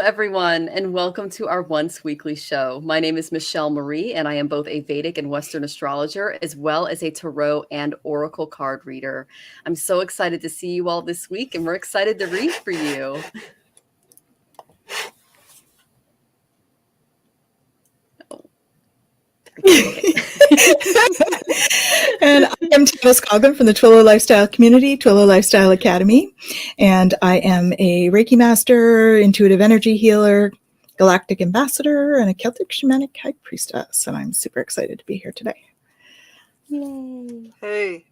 everyone, and welcome to our once weekly show. My name is Michelle Marie, and I am both a Vedic and Western astrologer, as well as a tarot and oracle card reader. I'm so excited to see you all this week, and we're excited to read for you. And I am Tanys Coughlan from the Twillow Lifestyle Community, Twillow Lifestyle Academy. And I am a Reiki master, intuitive energy healer, galactic ambassador, and a Celtic Shamanic high priestess. And I'm super excited to be here today. Yay. Hey.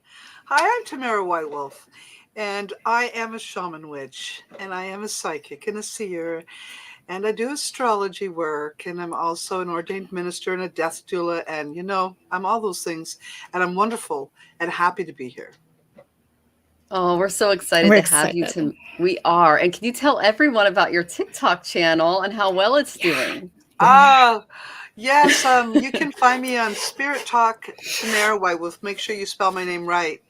Hi, I'm Tamara Whitewolf, and I am a shaman witch, and I am a psychic and a seer, and I do astrology work, and I'm also an ordained minister and a death doula, and I'm all those things, and I'm wonderful and happy to be here. Oh, we're so excited to have you. We are. And can you tell everyone about your TikTok channel and how well it's doing? Yes, you can find me on Spirit Talk Tamara Whitewolf. Make sure you spell my name right,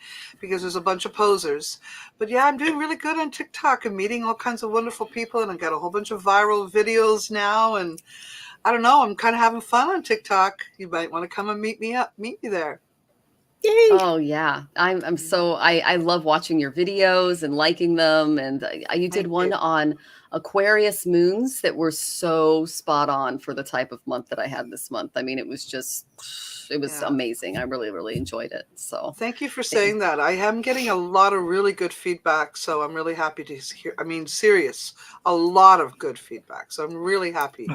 because there's a bunch of posers. But yeah, I'm doing really good on TikTok and meeting all kinds of wonderful people, and I've got a whole bunch of viral videos now, and I don't know, I'm kind of having fun on TikTok. You might want to come and meet me there. Yay. Oh yeah, I love watching your videos and liking them, and you did one on Aquarius moons that were so spot on for the type of month that I had this month. I mean, it was amazing. I really enjoyed it. So thank you for saying that. I am getting a lot of really good feedback, so I'm really happy to hear. I mean, a lot of good feedback. So I'm really happy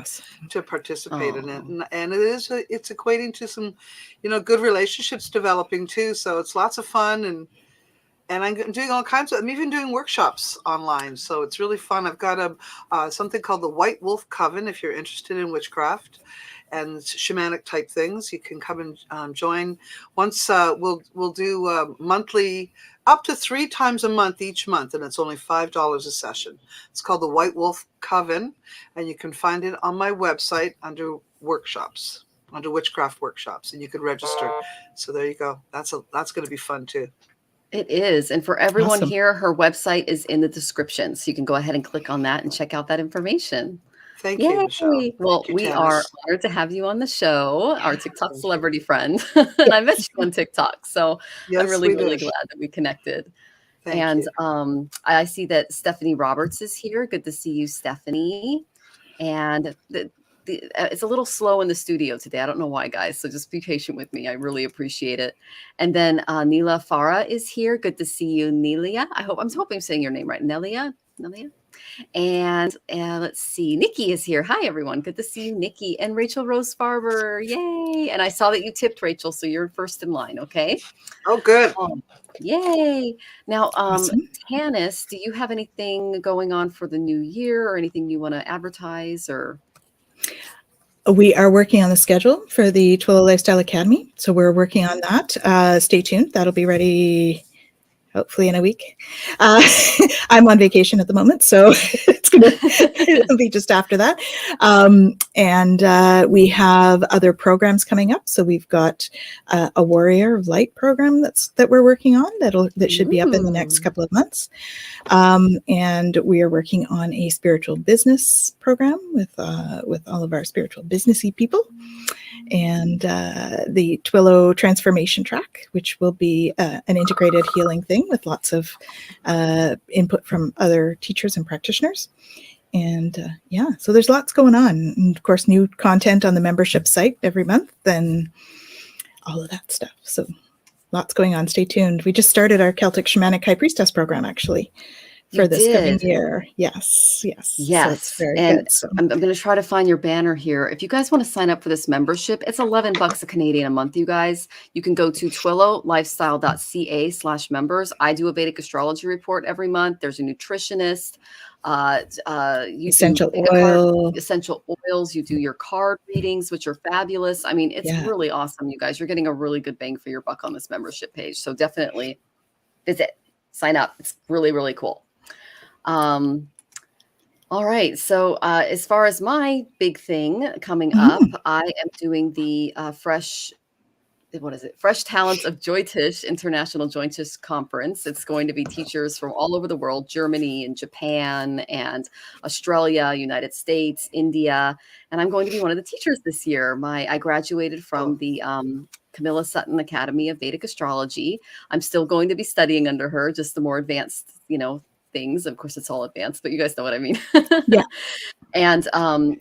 to participate in it, and it's equating to some, good relationships developing too. So it's lots of fun, and I'm doing all kinds of. I'm even doing workshops online, so it's really fun. I've got something called the White Wolf Coven. If you're interested in witchcraft and shamanic type things, you can come and join. Once we'll do monthly, up to 3 times a month each month, and it's only $5 a session. It's called the White Wolf Coven, and you can find it on my website under workshops, under witchcraft workshops, and you can register. So there you go. That's going to be fun too. It is. And for everyone here, her website is in the description. So you can go ahead and click on that and check out that information. Thank you, Michelle. Well, we are honored to have you on the show, our TikTok celebrity friend. And I met you on TikTok. So I'm really glad that we connected. Thank you. I see that Stephanie Roberts is here. Good to see you, Stephanie. And it's a little slow in the studio today. I don't know why, guys. So just be patient with me. I really appreciate it. And then Neela Farah is here. Good to see you, Nelia. I'm hoping I'm saying your name right. Nelia. And let's see. Nikki is here. Hi, everyone. Good to see you, Nikki. And Rachel Rose Farber. Yay. And I saw that you tipped, Rachel. So you're first in line. Okay. Oh, good. Yay. Now, Tanys, do you have anything going on for the new year or anything you want to advertise or? We are working on the schedule for the Twillow Lifestyle Academy. So we're working on that. Stay tuned. That'll be ready hopefully in a week. I'm on vacation at the moment, so it'll be just after that. And we have other programs coming up. So we've got a Warrior of Light program that we're working on that should be up in the next couple of months. And we are working on a spiritual business program with all of our spiritual businessy people. And the Twillow transformation track, which will be an integrated healing thing with lots of input from other teachers and practitioners. And so there's lots going on. And of course, new content on the membership site every month and all of that stuff. So lots going on. Stay tuned. We just started our Celtic Shamanic High Priestess program, actually, for this coming year. Yes. So it's very good. So I'm going to try to find your banner here. If you guys want to sign up for this membership, it's $11 Canadian a month, you guys. You can go to twillowlifestyle.ca/members. I do a Vedic astrology report every month. There's a nutritionist. You essential oils. You do your card readings, which are fabulous. I mean, it's really awesome, you guys. You're getting a really good bang for your buck on this membership page. So definitely visit, sign up. It's really, really cool. All right. So as far as my big thing coming up, I am doing the fresh what is it? Fresh Talents of Joytish International Joytish Conference. It's going to be teachers from all over the world, Germany and Japan and Australia, United States, India. And I'm going to be one of the teachers this year. I graduated from the Komilla Sutton Academy of Vedic Astrology. I'm still going to be studying under her, just the more advanced, things. Of course, it's all advanced, but you guys know what I mean. Yeah. And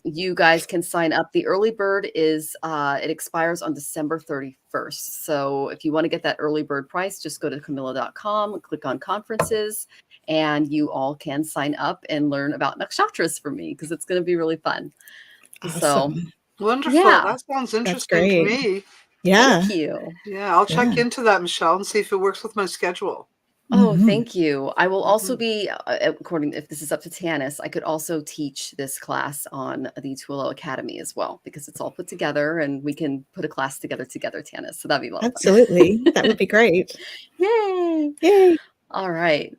you guys can sign up. The early bird is, it expires on December 31st. So if you want to get that early bird price, just go to Komilla.com, click on conferences, and you all can sign up and learn about nakshatras for me, because it's going to be really fun. Awesome. So wonderful. Yeah. That sounds interesting to me. Yeah. Thank you. Yeah, I'll check into that, Michelle, and see if it works with my schedule. Oh, thank you. I will also be, if this is up to Tanys, I could also teach this class on the Twillow Academy as well, because it's all put together and we can put a class together, Tanys. So that'd be a lot of fun. Absolutely. That would be great. Yay. Yay. All right.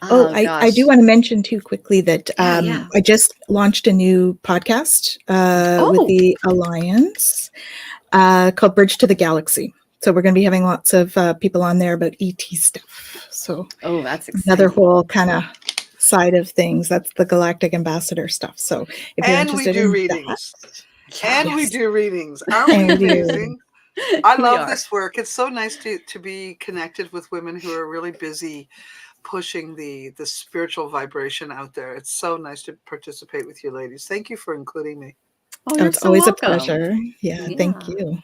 I do want to mention too quickly that I just launched a new podcast with the Alliance called Bridge to the Galaxy. So we're going to be having lots of people on there about ET stuff. So that's exciting. Another whole kind of side of things. That's the Galactic Ambassador stuff. So if you're interested in readings. That, we do readings. Aren't we amazing? I love this work. It's so nice to be connected with women who are really busy pushing the spiritual vibration out there. It's so nice to participate with you ladies. Thank you for including me. It's always welcome. A pleasure. Yeah, thank you.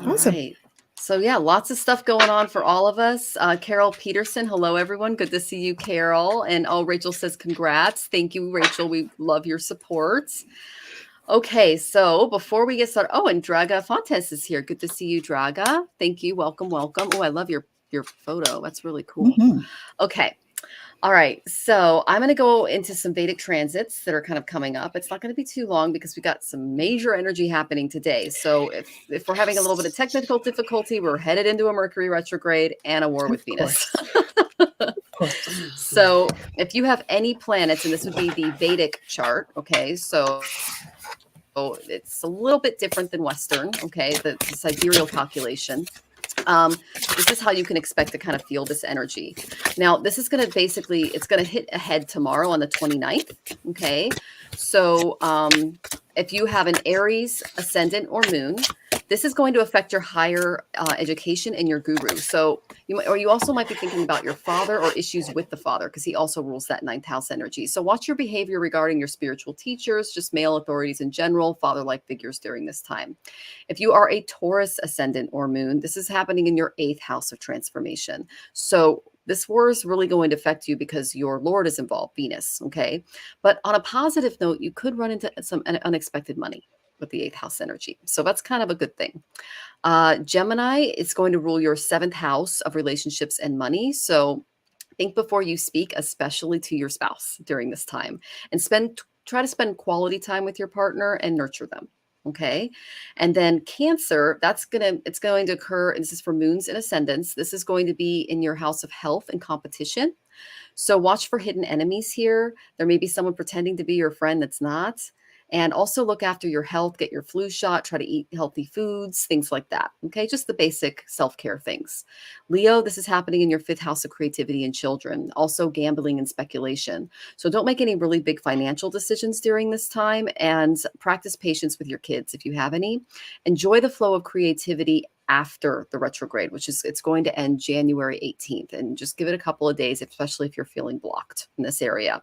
Awesome. Right. So lots of stuff going on for all of us. Carol Peterson, hello everyone. Good to see you, Carol. And Rachel says congrats. Thank you, Rachel. We love your support. Okay, so before we get started, and Draga Fontes is here. Good to see you, Draga. Thank you. Welcome. Oh, I love your photo. That's really cool. Okay. All right. So I'm going to go into some Vedic transits that are kind of coming up. It's not going to be too long because we got some major energy happening today. So if we're having a little bit of technical difficulty, we're headed into a Mercury retrograde and a war with Venus. So if you have any planets, and this would be the Vedic chart. Okay. So it's a little bit different than Western. Okay. The sidereal calculation. This is how you can expect to kind of feel this energy. Now, this is going to it's going to hit ahead tomorrow on the 29th. Okay. So if you have an Aries ascendant or moon, this is going to affect your higher education and your guru. So you also might be thinking about your father or issues with the father, because he also rules that 9th house energy. So watch your behavior regarding your spiritual teachers, just male authorities in general, father-like figures during this time. If you are a Taurus ascendant or moon, this is happening in your 8th house of transformation. So this war is really going to affect you because your Lord is involved, Venus. Okay. But on a positive note, you could run into some unexpected money with the 8th house energy. So that's kind of a good thing. Gemini is going to rule your 7th house of relationships and money. So think before you speak, especially to your spouse during this time, and try to spend quality time with your partner and nurture them. Okay. And then Cancer, it's going to occur. And this is for moons and ascendants. This is going to be in your house of health and competition. So watch for hidden enemies here. There may be someone pretending to be your friend that's not. And also look after your health, get your flu shot, try to eat healthy foods, things like that. Okay, just the basic self-care things. Leo, this is happening in your 5th house of creativity and children, also gambling and speculation. So don't make any really big financial decisions during this time, and practice patience with your kids if you have any. Enjoy the flow of creativity after the retrograde, it's going to end January 18th, and just give it a couple of days, especially if you're feeling blocked in this area.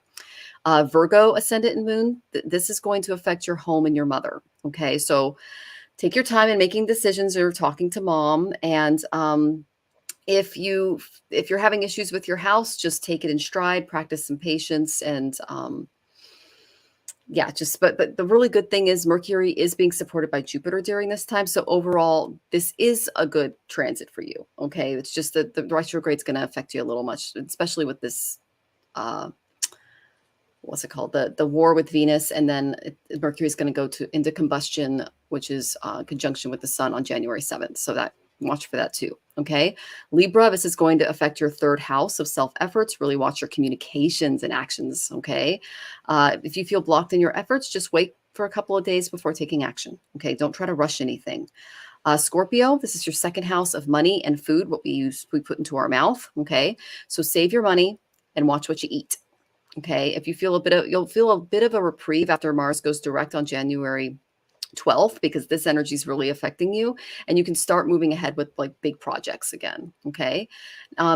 Virgo ascendant and moon, this is going to affect your home and your mother. Okay. So take your time in making decisions or talking to mom. And if you're having issues with your house, just take it in stride, practice some patience, and but the really good thing is Mercury is being supported by Jupiter during this time. So overall, this is a good transit for you. Okay. It's just that the retrograde is going to affect you a little much, especially with this, what's it called? The war with Venus. And then Mercury is going to go into combustion, which is conjunction with the sun on January 7th. So that watch for that too. Okay. Libra, this is going to affect your 3rd house of self-efforts. Really watch your communications and actions. Okay. If you feel blocked in your efforts, just wait for a couple of days before taking action. Okay. Don't try to rush anything. Scorpio, this is your second house of money and food, what we put into our mouth. Okay. So save your money and watch what you eat. Okay. If you feel you'll feel a bit of a reprieve after Mars goes direct on January 12th, because this energy is really affecting you, and you can start moving ahead with like big projects again. Okay.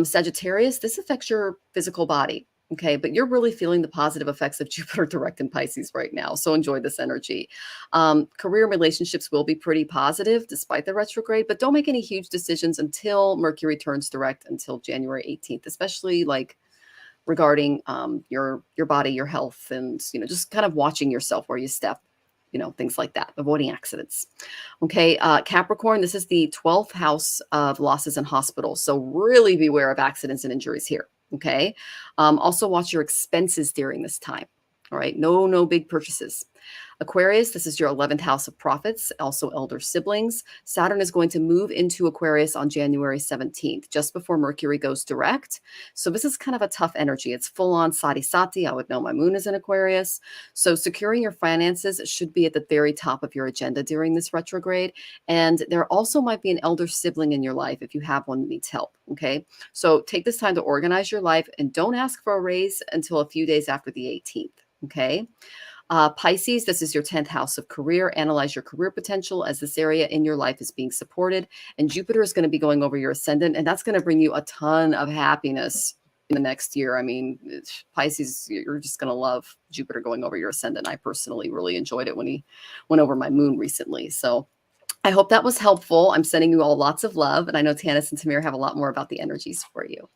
Sagittarius, this affects your physical body. Okay. But you're really feeling the positive effects of Jupiter direct in Pisces right now. So enjoy this energy. Career and relationships will be pretty positive despite the retrograde, but don't make any huge decisions until Mercury turns direct until January 18th, especially like regarding your body, your health, and, you know, just kind of watching yourself where you step, you know, things like that, avoiding accidents. Okay. Capricorn, this is the 12th house of losses in hospitals. So really beware of accidents and injuries here. Okay. Also watch your expenses during this time. All right. No big purchases. Aquarius, this is your 11th house of profits, also elder siblings. Saturn is going to move into Aquarius on January 17th, just before Mercury goes direct. So this is kind of a tough energy. It's full on sati sati. I would know my moon is in Aquarius. So securing your finances should be at the very top of your agenda during this retrograde. And there also might be an elder sibling in your life if you have one that needs help. Okay. So take this time to organize your life and don't ask for a raise until a few days after the 18th. Okay. Pisces, this is your 10th house of career. Analyze your career potential as this area in your life is being supported. And Jupiter is going to be going over your ascendant, and that's going to bring you a ton of happiness in the next year. I mean, Pisces, you're just going to love Jupiter going over your ascendant. I personally really enjoyed it when he went over my moon recently. So I hope that was helpful. I'm sending you all lots of love. And I know Tanys and Tamir have a lot more about the energies for you.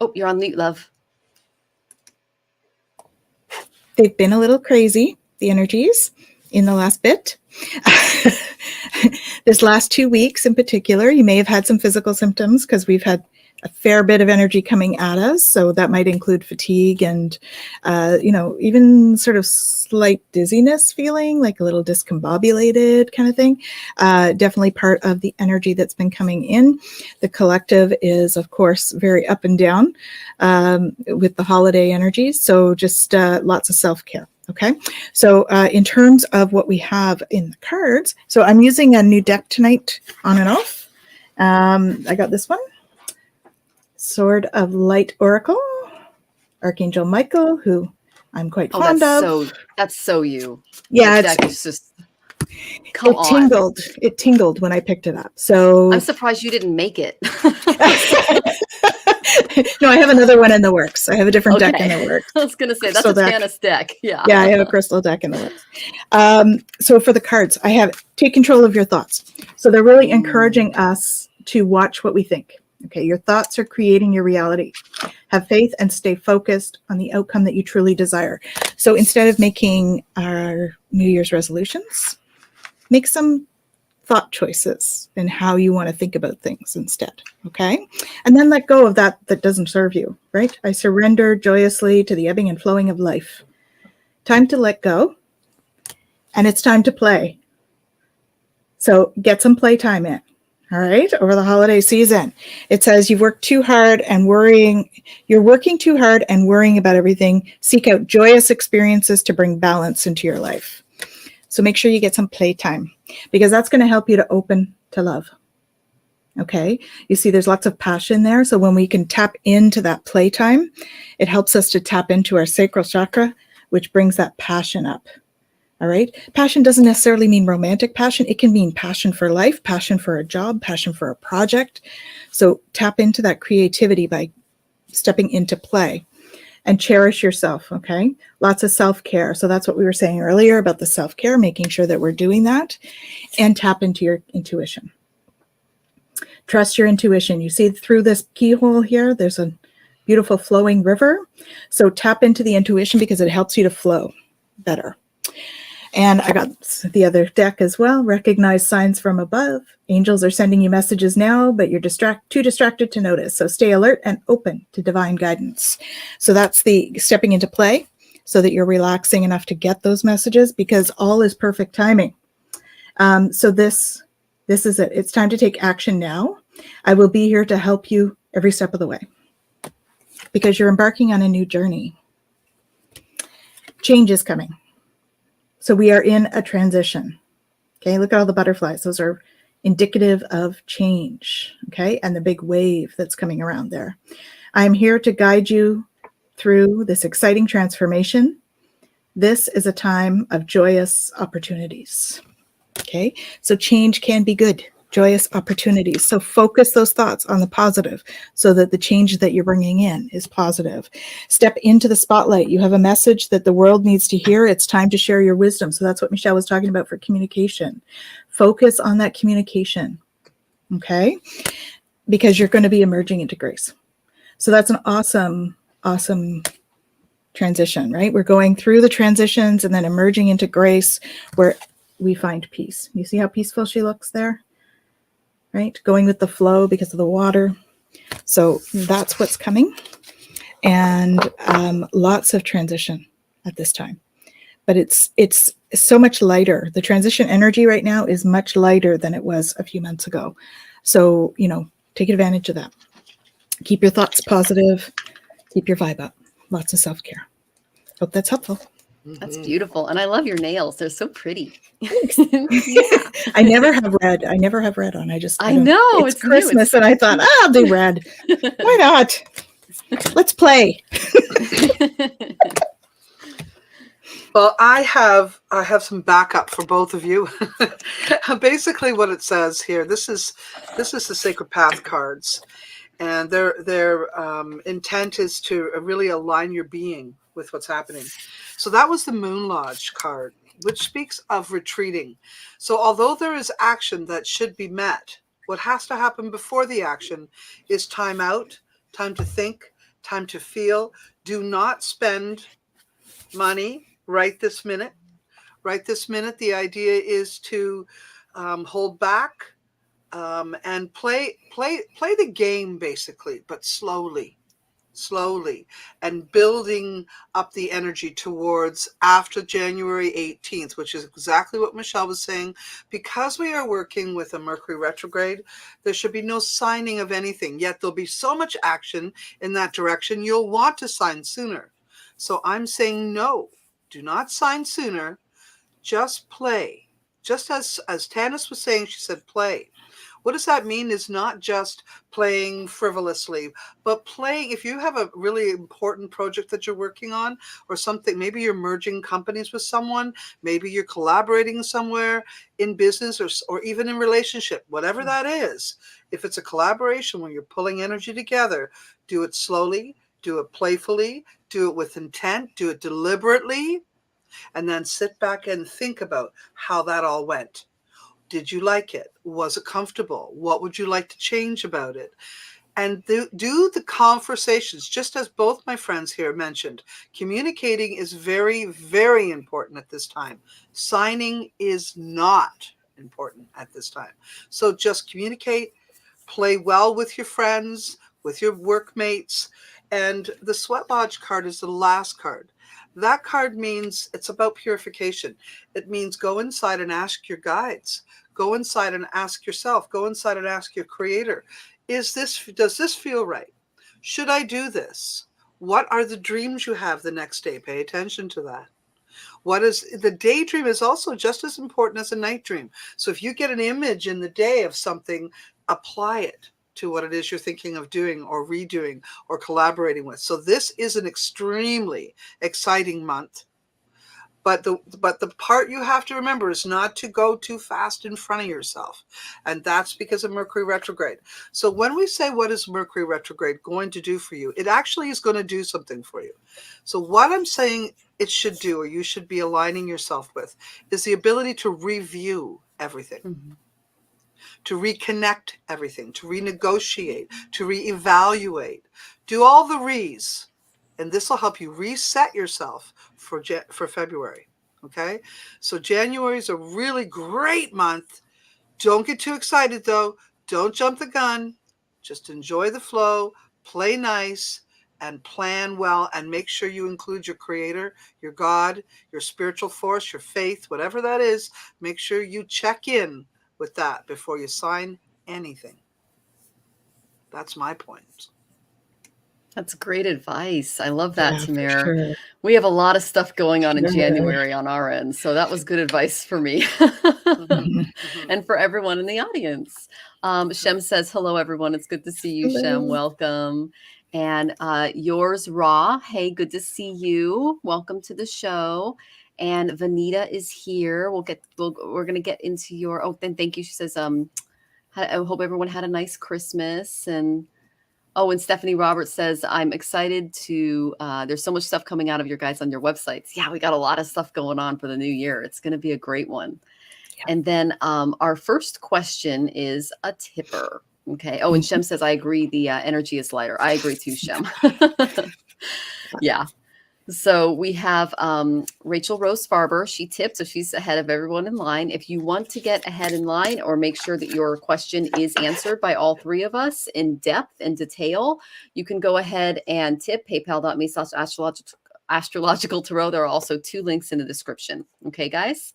Oh, you're on mute, love. They've been a little crazy, the energies, in the last bit. This last 2 weeks in particular, you may have had some physical symptoms because we've had a fair bit of energy coming at us. So that might include fatigue and, even sort of slight dizziness feeling, like a little discombobulated kind of thing. Definitely part of the energy that's been coming in. The collective is, of course, very up and down with the holiday energies. So just lots of self-care. Okay, so in terms of what we have in the cards, so I'm using a new deck tonight on and off. I got this one. Sword of Light Oracle, Archangel Michael, who I'm quite fond of. That's so you. Yeah, that deck is just It tingled when I picked it up. So I'm surprised you didn't make it. No, I have another one in the works. I have a different deck in the works. I was going to say that's a Tanys deck. Yeah. Yeah, I have a crystal deck in the works. So for the cards, I have take control of your thoughts. So they're really encouraging us to watch what we think. Okay, your thoughts are creating your reality. Have faith and stay focused on the outcome that you truly desire. So instead of making our New Year's resolutions, make some thought choices in how you want to think about things instead. Okay, and then let go of that doesn't serve you. Right? I surrender joyously to the ebbing and flowing of life. Time to let go, and it's time to play. So get some playtime in. All right, over the holiday season. It says you've worked too hard and worrying. You're working too hard and worrying about everything. Seek out joyous experiences to bring balance into your life. So make sure you get some playtime because that's going to help you to open to love. Okay, you see there's lots of passion there. So when we can tap into that playtime, it helps us to tap into our sacral chakra, which brings that passion up. All right. Passion doesn't necessarily mean romantic passion. It can mean passion for life, passion for a job, passion for a project. So tap into that creativity by stepping into play and cherish yourself. Okay. Lots of self-care. So that's what we were saying earlier about the self-care, making sure that we're doing that, and tap into your intuition. Trust your intuition. You see through this keyhole here, there's a beautiful flowing river. So tap into the intuition because it helps you to flow better. And I got the other deck as well. Recognize signs from above. Angels are sending you messages now, but you're too distracted to notice. So stay alert and open to divine guidance. So that's the stepping into play so that you're relaxing enough to get those messages because all is perfect timing. So this is it. It's time to take action now. I will be here to help you every step of the way because you're embarking on a new journey. Change is coming. So we are in a transition. Okay, look at all the butterflies. Those are indicative of change, okay, and the big wave that's coming around there. I'm here to guide you through this exciting transformation. This is a time of joyous opportunities, okay? So change can be good, joyous opportunities. So focus those thoughts on the positive so that the change that you're bringing in is positive. Step into the spotlight. You have a message that the world needs to hear. It's time to share your wisdom. So that's what Michelle was talking about for communication. Focus on that communication, okay? Because you're going to be emerging into grace. So that's an awesome transition, right? We're going through the transitions and then emerging into grace where we find peace. You see how peaceful she looks there, right? Going with the flow because of the water. So that's what's coming. And lots of transition at this time. But it's so much lighter. The transition energy right now is much lighter than it was a few months ago. So, take advantage of that. Keep your thoughts positive. Keep your vibe up. Lots of self-care. Hope that's helpful. That's beautiful. And I love your nails. They're so pretty. Thanks. Yeah. I never have red. On. I know. It's Christmas and I thought, I'll do red. Why not? Let's play. Well, I have some backup for both of you. Basically, what it says here. This is the Sacred Path cards, and their intent is to really align your being with what's happening. So that was the Moon Lodge card, which speaks of retreating. So although there is action that should be met, what has to happen before the action is time out, time to think, time to feel. Do not spend money right this minute. Right this minute, the idea is to hold back and play the game, basically, but slowly, and building up the energy towards after January 18th, which is exactly what Michelle was saying. Because we are working with a Mercury retrograde, there should be no signing of anything, yet there'll be so much action in that direction, you'll want to sign sooner. So I'm saying no, do not sign sooner, just play. Just as Tanys was saying, she said play. What does that mean? Is not just playing frivolously, but playing. If you have a really important project that you're working on or something, maybe you're merging companies with someone, maybe you're collaborating somewhere in business or even in relationship, whatever that is. If it's a collaboration where you're pulling energy together, do it slowly, do it playfully, do it with intent, do it deliberately, and then sit back and think about how that all went. Did you like it? Was it comfortable? What would you like to change about it? And do the conversations, just as both my friends here mentioned. Communicating is very, very important at this time. Signing is not important at this time. So just communicate, play well with your friends, with your workmates. And the Sweat Lodge card is the last card. That card means it's about purification. It means go inside and ask your guides. Go inside and ask yourself. Go inside and ask your creator. Does this feel right? Should I do this? What are the dreams you have the next day? Pay attention to that. The daydream is also just as important as a night dream. So if you get an image in the day of something, apply it to what it is you're thinking of doing or redoing or collaborating with. So this is an extremely exciting month. But the part you have to remember is not to go too fast in front of yourself. And that's because of Mercury retrograde. So when we say what is Mercury retrograde going to do for you, it actually is going to do something for you. So what I'm saying it should do, or you should be aligning yourself with, is the ability to review everything. Mm-hmm. To reconnect everything, to renegotiate, to reevaluate, do all the re's, and this will help you reset yourself for February. Okay, so January is a really great month. Don't get too excited though. Don't jump the gun. Just enjoy the flow, play nice, and plan well, and make sure you include your creator, your God, your spiritual force, your faith, whatever that is. Make sure you check in with that before you sign anything. That's my point. That's great advice. I love that, Yeah, for Tamir. sure. We have a lot of stuff going on in Sure. January on our end, so that was good advice for me. And for everyone in the audience. Shem says, hello, everyone. It's good to see you, Shem. Hello. Welcome. And yours, Ra. Hey, good to see you. Welcome to the show. And Vanita is here. We're going to get into your, then thank you. She says, I hope everyone had a nice Christmas. And Stephanie Roberts says, I'm excited to, there's so much stuff coming out of your guys on your websites. Yeah, we got a lot of stuff going on for the new year. It's going to be a great one. Yeah. And then our first question is a tipper. Okay. Oh, and Shem says, I agree. The energy is lighter. I agree too, Shem. Yeah. So we have Rachel Rose Farber. She tipped, so she's ahead of everyone in line. If you want to get ahead in line or make sure that your question is answered by all three of us in depth and detail, you can go ahead and tip paypal.me/astrological tarot. There are also 2 links in the description. Okay, guys?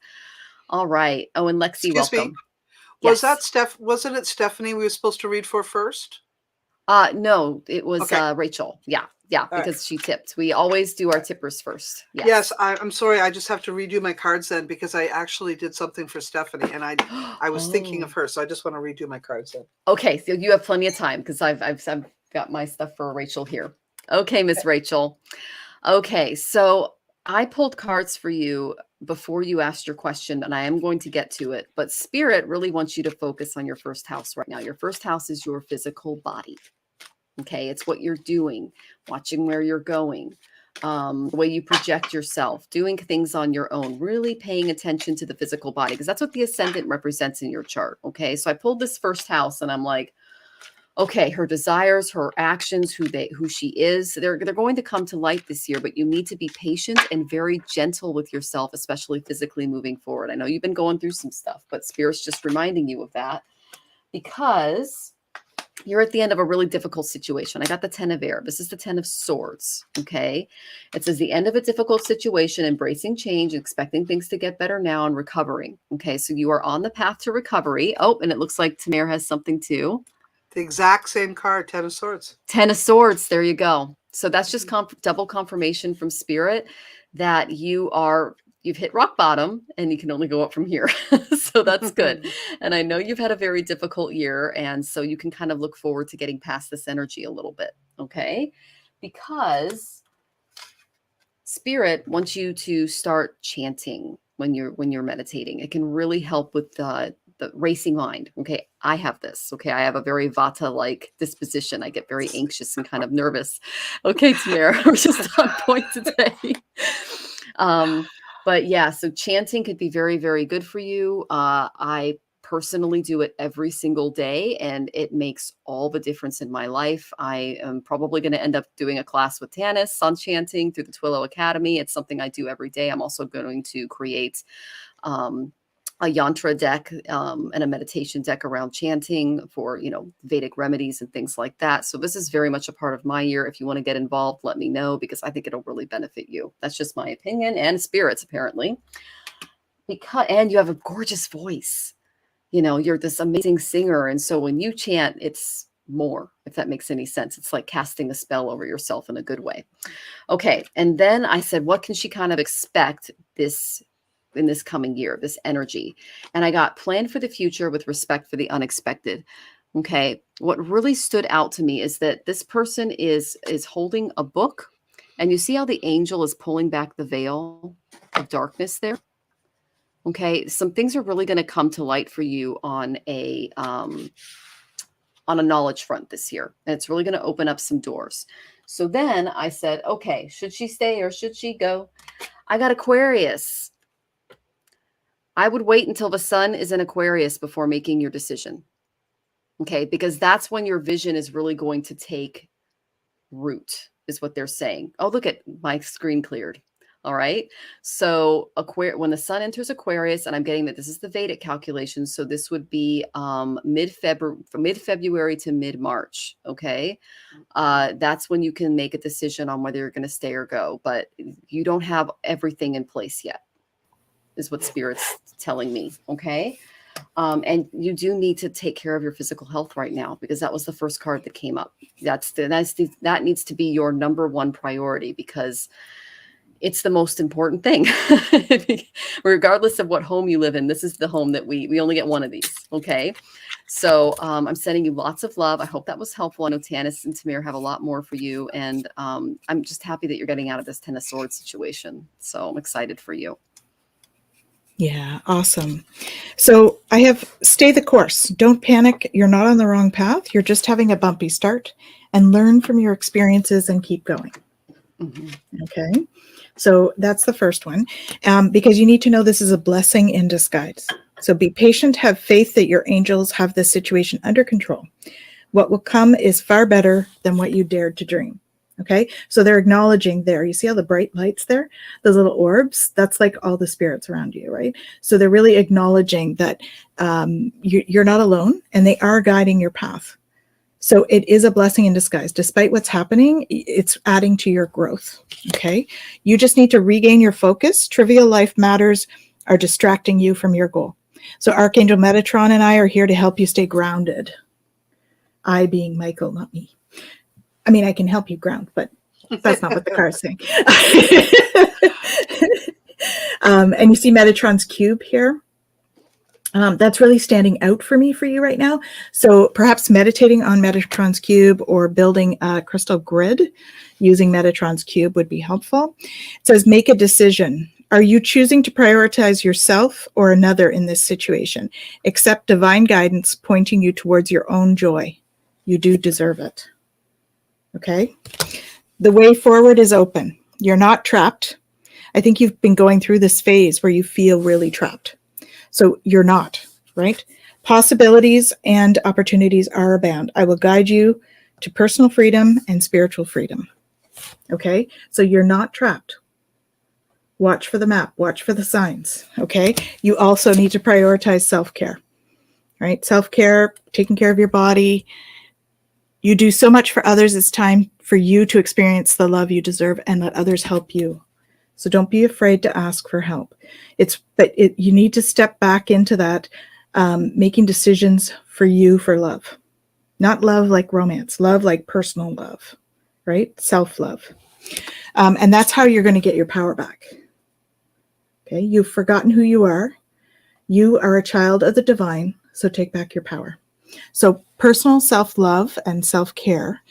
All right. Oh, and Lexi, welcome. Was that wasn't it Stephanie we were supposed to read for first? No, it was Rachel. Yeah. Yeah, because she tipped. We always do our tippers first. Yes, I'm sorry. I just have to redo my cards then because I actually did something for Stephanie and I was thinking of her. So I just want to redo my cards then. Okay, so you have plenty of time because I've got my stuff for Rachel here. Okay, Miss Rachel. Okay, so I pulled cards for you before you asked your question, and I am going to get to it. But Spirit really wants you to focus on your first house right now. Your first house is your physical body. Okay, it's what you're doing, watching where you're going, the way you project yourself, doing things on your own, really paying attention to the physical body, because that's what the ascendant represents in your chart. Okay, so I pulled this first house and I'm like, okay, her desires, her actions, who she is, they're going to come to light this year, but you need to be patient and very gentle with yourself, especially physically moving forward. I know you've been going through some stuff, but Spirit's just reminding you of that because you're at the end of a really difficult situation. I got the 10 of air. This is the 10 of swords. Okay. It says the end of a difficult situation, embracing change, expecting things to get better now and recovering. Okay. So you are on the path to recovery. Oh, and it looks like Tamir has something too. The exact same card, 10 of swords. 10 of swords. There you go. So that's just double confirmation from Spirit that you've hit rock bottom and you can only go up from here. So that's good. And I know you've had a very difficult year. And so you can kind of look forward to getting past this energy a little bit. Okay. Because Spirit wants you to start chanting when you're meditating. It can really help with the racing mind. Okay. I have this. Okay. I have a very Vata-like disposition. I get very anxious and kind of nervous. Okay, Tamara, we're just on point today. But yeah, so chanting could be very, very good for you. I personally do it every single day and it makes all the difference in my life. I am probably going to end up doing a class with Tanys on chanting through the Twillow Academy. It's something I do every day. I'm also going to create a yantra deck and a meditation deck around chanting for, Vedic remedies and things like that. So this is very much a part of my year. If you want to get involved, let me know because I think it'll really benefit you. That's just my opinion and Spirit's apparently. And you have a gorgeous voice. You're this amazing singer. And so when you chant, it's more, if that makes any sense. It's like casting a spell over yourself in a good way. Okay. And then I said, what can she kind of expect in this coming year, this energy? And I got plan for the future with respect for the unexpected. Okay. What really stood out to me is that this person is holding a book and you see how the angel is pulling back the veil of darkness there. Okay. Some things are really going to come to light for you on a knowledge front this year. And it's really going to open up some doors. So then I said, okay, should she stay or should she go? I got Aquarius. I would wait until the sun is in Aquarius before making your decision. Okay. Because that's when your vision is really going to take root is what they're saying. Oh, look at my screen cleared. All right. So when the sun enters Aquarius, and I'm getting that this is the Vedic calculation. So this would be mid-February to mid-March. Okay. That's when you can make a decision on whether you're going to stay or go, but you don't have everything in place yet, is what Spirit's telling me. Okay. And you do need to take care of your physical health right now, because that was the first card that came up. That needs to be your number one priority, because it's the most important thing. Regardless of what home you live in, this is the home that we only get one of these. Okay. So I'm sending you lots of love. I hope that was helpful. I know Tanys and Tamir have a lot more for you. And I'm just happy that you're getting out of this Ten of Swords situation. So I'm excited for you. Yeah, awesome. So I have stay the course. Don't panic. You're not on the wrong path. You're just having a bumpy start, and learn from your experiences and keep going. Mm-hmm. Okay. So that's the first one, because you need to know this is a blessing in disguise. So be patient, have faith that your angels have this situation under control. What will come is far better than what you dared to dream. Okay. So they're acknowledging there. You see all the bright lights there, those little orbs? That's like all the spirits around you, right? So they're really acknowledging that you're not alone, and they are guiding your path. So it is a blessing in disguise. Despite what's happening, it's adding to your growth. Okay. You just need to regain your focus. Trivial life matters are distracting you from your goal. So Archangel Metatron and I are here to help you stay grounded. I being Michael, not me. I mean, I can help you ground, but that's not what the card is saying. And you see Metatron's cube here. That's really standing out for me for you right now. So perhaps meditating on Metatron's cube or building a crystal grid using Metatron's cube would be helpful. It says, make a decision. Are you choosing to prioritize yourself or another in this situation? Accept divine guidance pointing you towards your own joy. You do deserve it. Okay. The way forward is open. You're not trapped. I think you've been going through this phase where you feel really trapped. So you're not, right? Possibilities and opportunities are abound. I will guide you to personal freedom and spiritual freedom. Okay. So you're not trapped. Watch for the map. Watch for the signs. Okay. You also need to prioritize self-care, right? Self-care, taking care of your body. You do so much for others. It's time for you to experience the love you deserve and let others help you. So don't be afraid to ask for help. You need to step back into that, making decisions for you for love, not love like romance, love like personal love, right? Self-love. And that's how you're going to get your power back. Okay. You've forgotten who you are. You are a child of the divine. So take back your power. So personal self-love and self-care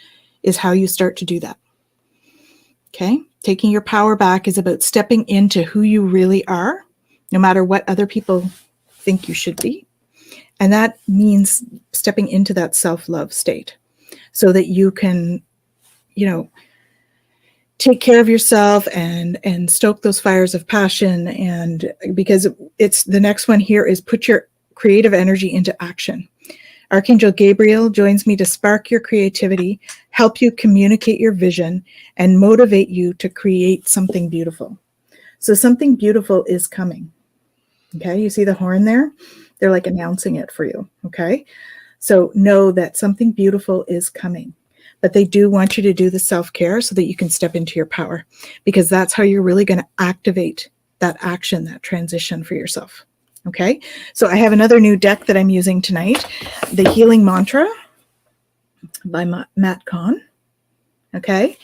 is how you start to do that. Okay. Taking your power back is about stepping into who you really are, no matter what other people think you should be. And that means stepping into that self-love state so that you can, take care of yourself and stoke those fires of passion. And because it's the next one here is put your creative energy into action. Archangel Gabriel joins me to spark your creativity, help you communicate your vision, and motivate you to create something beautiful. So something beautiful is coming. Okay, you see the horn there? They're like announcing it for you. Okay, so know that something beautiful is coming. But they do want you to do the self-care so that you can step into your power, because that's how you're really going to activate that action, that transition for yourself. Okay, so I have another new deck that I'm using tonight, the Healing Mantra by Matt Kahn. Okay,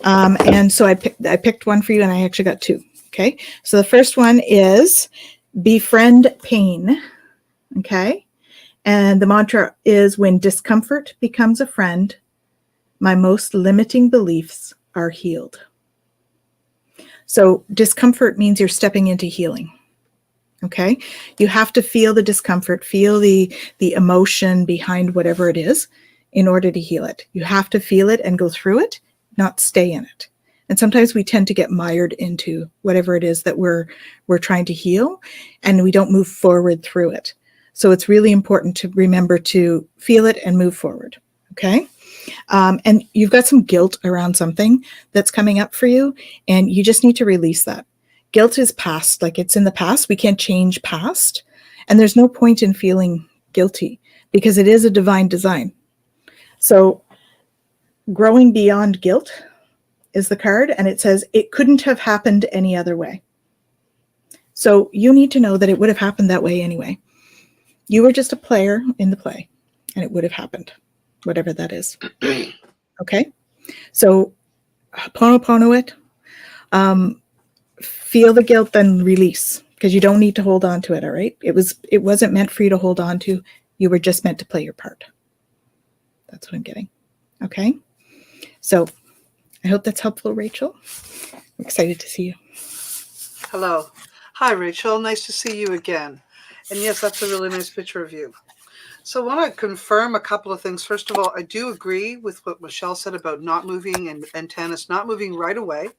and so I picked one for you, and I actually got two. Okay, so the first one is befriend pain. Okay, and the mantra is, when discomfort becomes a friend, my most limiting beliefs are healed. So discomfort means you're stepping into healing. Okay, you have to feel the discomfort, feel the emotion behind whatever it is in order to heal it. You have to feel it and go through it, not stay in it. And sometimes we tend to get mired into whatever it is that we're trying to heal, and we don't move forward through it. So it's really important to remember to feel it and move forward. Okay. And you've got some guilt around something that's coming up for you, and you just need to release that. Guilt is past, like it's in the past. We can't change past. And there's no point in feeling guilty because it is a divine design. So growing beyond guilt is the card, and it says it couldn't have happened any other way. So you need to know that it would have happened that way anyway. You were just a player in the play, and it would have happened, whatever that is. Okay? So, pono it. Feel the guilt, then release, because you don't need to hold on to it, all right? It wasn't meant for you to hold on to. You were just meant to play your part. That's what I'm getting. Okay? So, I hope that's helpful, Rachel. I'm excited to see you. Hello. Hi, Rachel. Nice to see you again. And yes, that's a really nice picture of you. So I want to confirm a couple of things. First of all, I do agree with what Michelle said about not moving and Tanys not moving right away.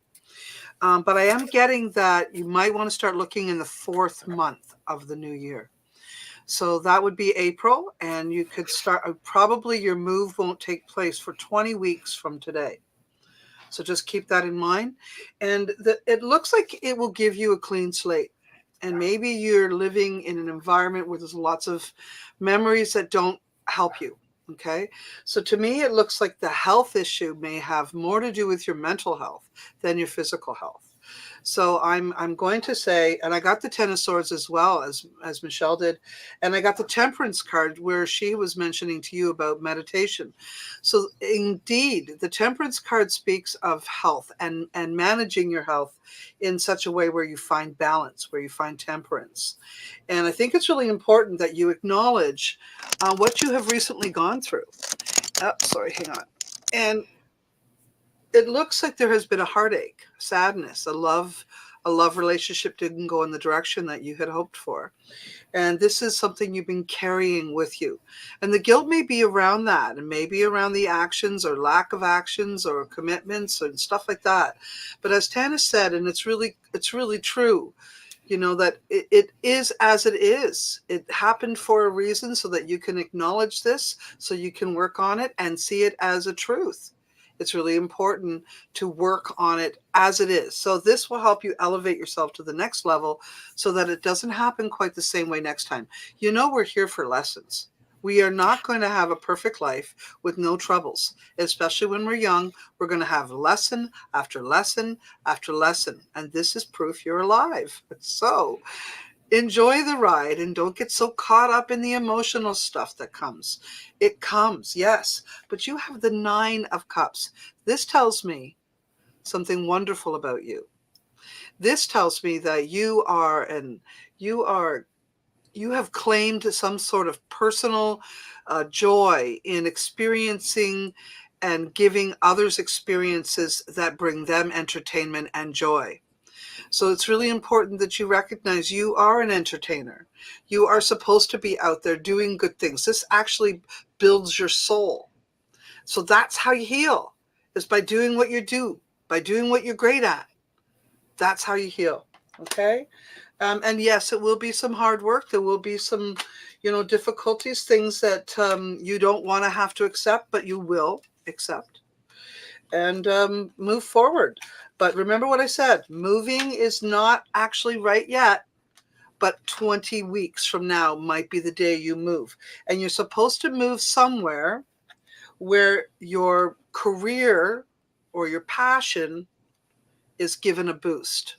But I am getting that you might want to start looking in the 4th month of the new year. So that would be April, and you could start, probably your move won't take place for 20 weeks from today. So just keep that in mind. And it looks like it will give you a clean slate. And maybe you're living in an environment where there's lots of memories that don't help you. Okay. So to me, it looks like the health issue may have more to do with your mental health than your physical health. So I'm going to say, and I got the Ten of Swords as well as Michelle did, and I got the Temperance card where she was mentioning to you about meditation. So indeed, the Temperance card speaks of health and managing your health in such a way where you find balance, where you find temperance. And I think it's really important that you acknowledge what you have recently gone through. Oh, sorry, hang on. And it looks like there has been a heartache, sadness, a love relationship didn't go in the direction that you had hoped for. And this is something you've been carrying with you. And the guilt may be around that, and maybe around the actions or lack of actions or commitments and stuff like that. But as Tanys said, and it's really true, you know, that it is as it is. It happened for a reason so that you can acknowledge this, so you can work on it and see it as a truth. It's really important to work on it as it is. So this will help you elevate yourself to the next level so that it doesn't happen quite the same way next time. You know, we're here for lessons. We are not going to have a perfect life with no troubles, especially when we're young. We're going to have lesson after lesson after lesson. And this is proof you're alive. So enjoy the ride and don't get so caught up in the emotional stuff that comes. It comes, yes, but you have the 9 of Cups. This tells me something wonderful about you. This tells me that you have claimed some sort of personal joy in experiencing and giving others experiences that bring them entertainment and joy. So it's really important that you recognize you are an entertainer. You are supposed to be out there doing good things. This actually builds your soul. So that's how you heal, is by doing what you do, by doing what you're great at. That's how you heal. Okay. And yes, it will be some hard work. There will be some, difficulties, things that you don't want to have to accept, but you will accept and move forward. But remember what I said, moving is not actually right yet, but 20 weeks from now might be the day you move. And you're supposed to move somewhere where your career or your passion is given a boost.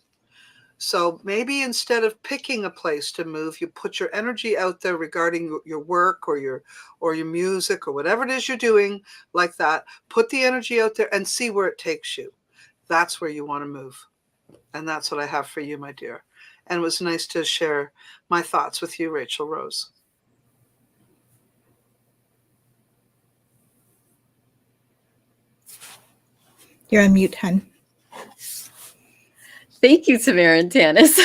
So maybe instead of picking a place to move, you put your energy out there regarding your work or your music or whatever it is you're doing like that. Put the energy out there and see where it takes you. That's where you want to move. And that's what I have for you, my dear. And it was nice to share my thoughts with you, Rachel Rose. You're on mute, hun. Thank you, Tamara and Tanys.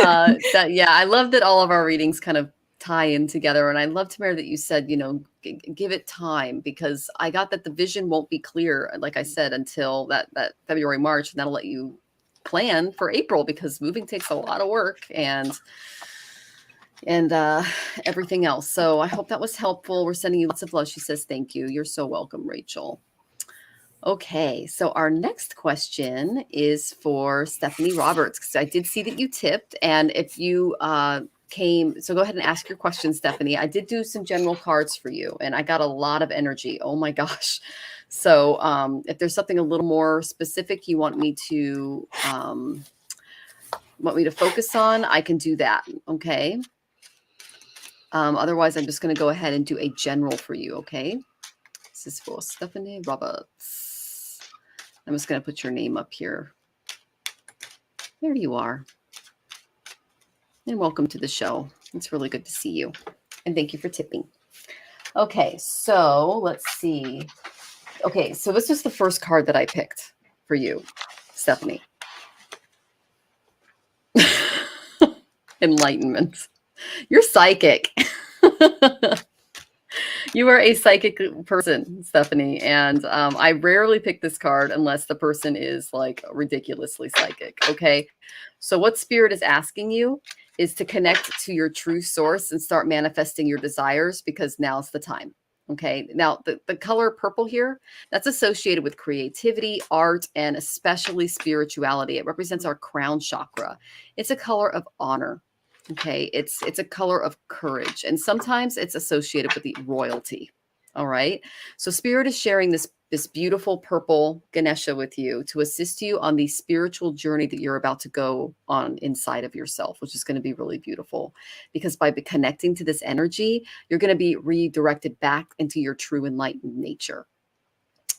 I love that all of our readings kind of tie in together. And I love, Tamara, that you said, give it time, because I got that the vision won't be clear, like I said, until that February, March, and that'll let you plan for April, because moving takes a lot of work and everything else. So I hope that was helpful. We're sending you lots of love. She says, thank you. You're so welcome, Rachel. Okay, so our next question is for Stephanie Roberts, because I did see that you tipped, and if you came, so go ahead and ask your question, Stephanie. I did do some general cards for you, and I got a lot of energy. Oh my gosh. So if there's something a little more specific you want me to focus on, I can do that. Okay. Otherwise, I'm just going to go ahead and do a general for you, okay? This is for Stephanie Roberts. I'm just going to put your name up here. There you are. And welcome to the show. It's really good to see you. And thank you for tipping. Okay, so let's see. Okay, so this was the first card that I picked for you, Stephanie. Enlightenment. You're psychic. You are a psychic person, Stephanie. And I rarely pick this card unless the person is like ridiculously psychic. Okay. So what Spirit is asking you is to connect to your true source and start manifesting your desires, because now's the time. Okay. Now the color purple here, that's associated with creativity, art, and especially spirituality. It represents our crown chakra. It's a color of honor. Okay, it's a color of courage, and sometimes it's associated with the royalty. All right, so Spirit is sharing this beautiful purple Ganesha with you to assist you on the spiritual journey that you're about to go on inside of yourself, which is going to be really beautiful, because by connecting to this energy, you're going to be redirected back into your true enlightened nature,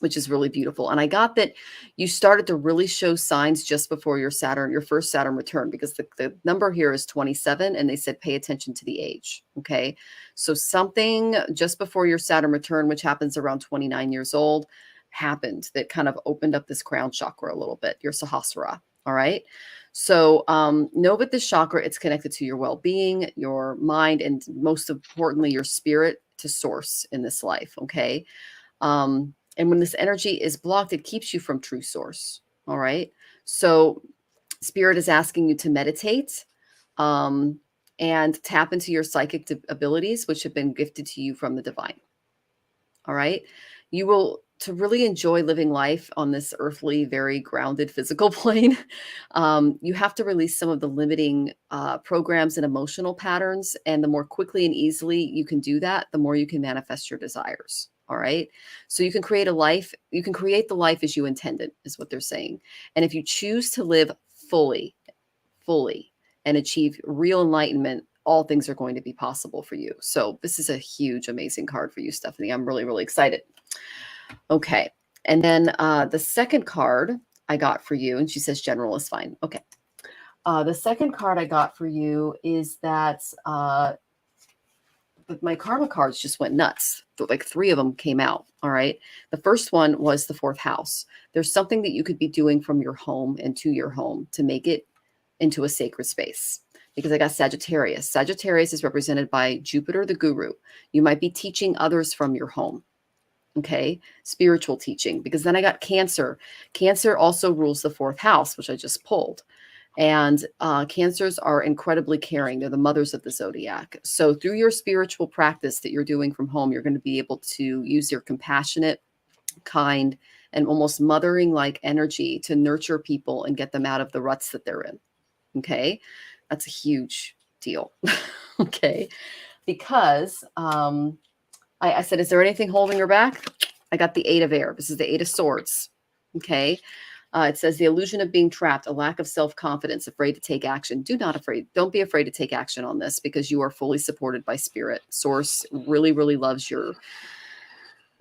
which is really beautiful. And I got that you started to really show signs just before your first Saturn return, because the number here is 27, and they said pay attention to the age. Okay. So something just before your Saturn return, which happens around 29 years old, happened that kind of opened up this crown chakra a little bit, your Sahasrara. All right. So know that this chakra, it's connected to your well-being, your mind, and most importantly, your spirit to source in this life. Okay. And when this energy is blocked, it keeps you from true source. All right. So Spirit is asking you to meditate and tap into your psychic abilities, which have been gifted to you from the divine. All right. You will, to really enjoy living life on this earthly, very grounded physical plane, you have to release some of the limiting programs and emotional patterns. And the more quickly and easily you can do that, the more you can manifest your desires. All right. So you can create a life. You can create the life as you intended, is what they're saying. And if you choose to live fully, and achieve real enlightenment, all things are going to be possible for you. So this is a huge, amazing card for you, Stephanie. I'm really, really excited. Okay. And then the second card I got for you, and she says general is fine. Okay. The second card I got for you is that my karma cards just went nuts. Like 3 of them came out. All right. The first one was the 4th house. There's something that you could be doing from your home and to your home to make it into a sacred space, because I got Sagittarius. Sagittarius is represented by Jupiter, the guru. You might be teaching others from your home. Okay. Spiritual teaching, because then I got Cancer. Cancer also rules the 4th house, which I just pulled. And Cancers are incredibly caring. They're the mothers of the zodiac. So through your spiritual practice that you're doing from home, you're going to be able to use your compassionate, kind, and almost mothering-like energy to nurture people and get them out of the ruts that they're in. Okay. That's a huge deal. Okay. Because I said, is there anything holding her back? I got the 8 of air. This is the 8 of swords. Okay. It says the illusion of being trapped, a lack of self-confidence, afraid to take action. Don't be afraid to take action on this, because you are fully supported by Spirit. Source really, really loves you,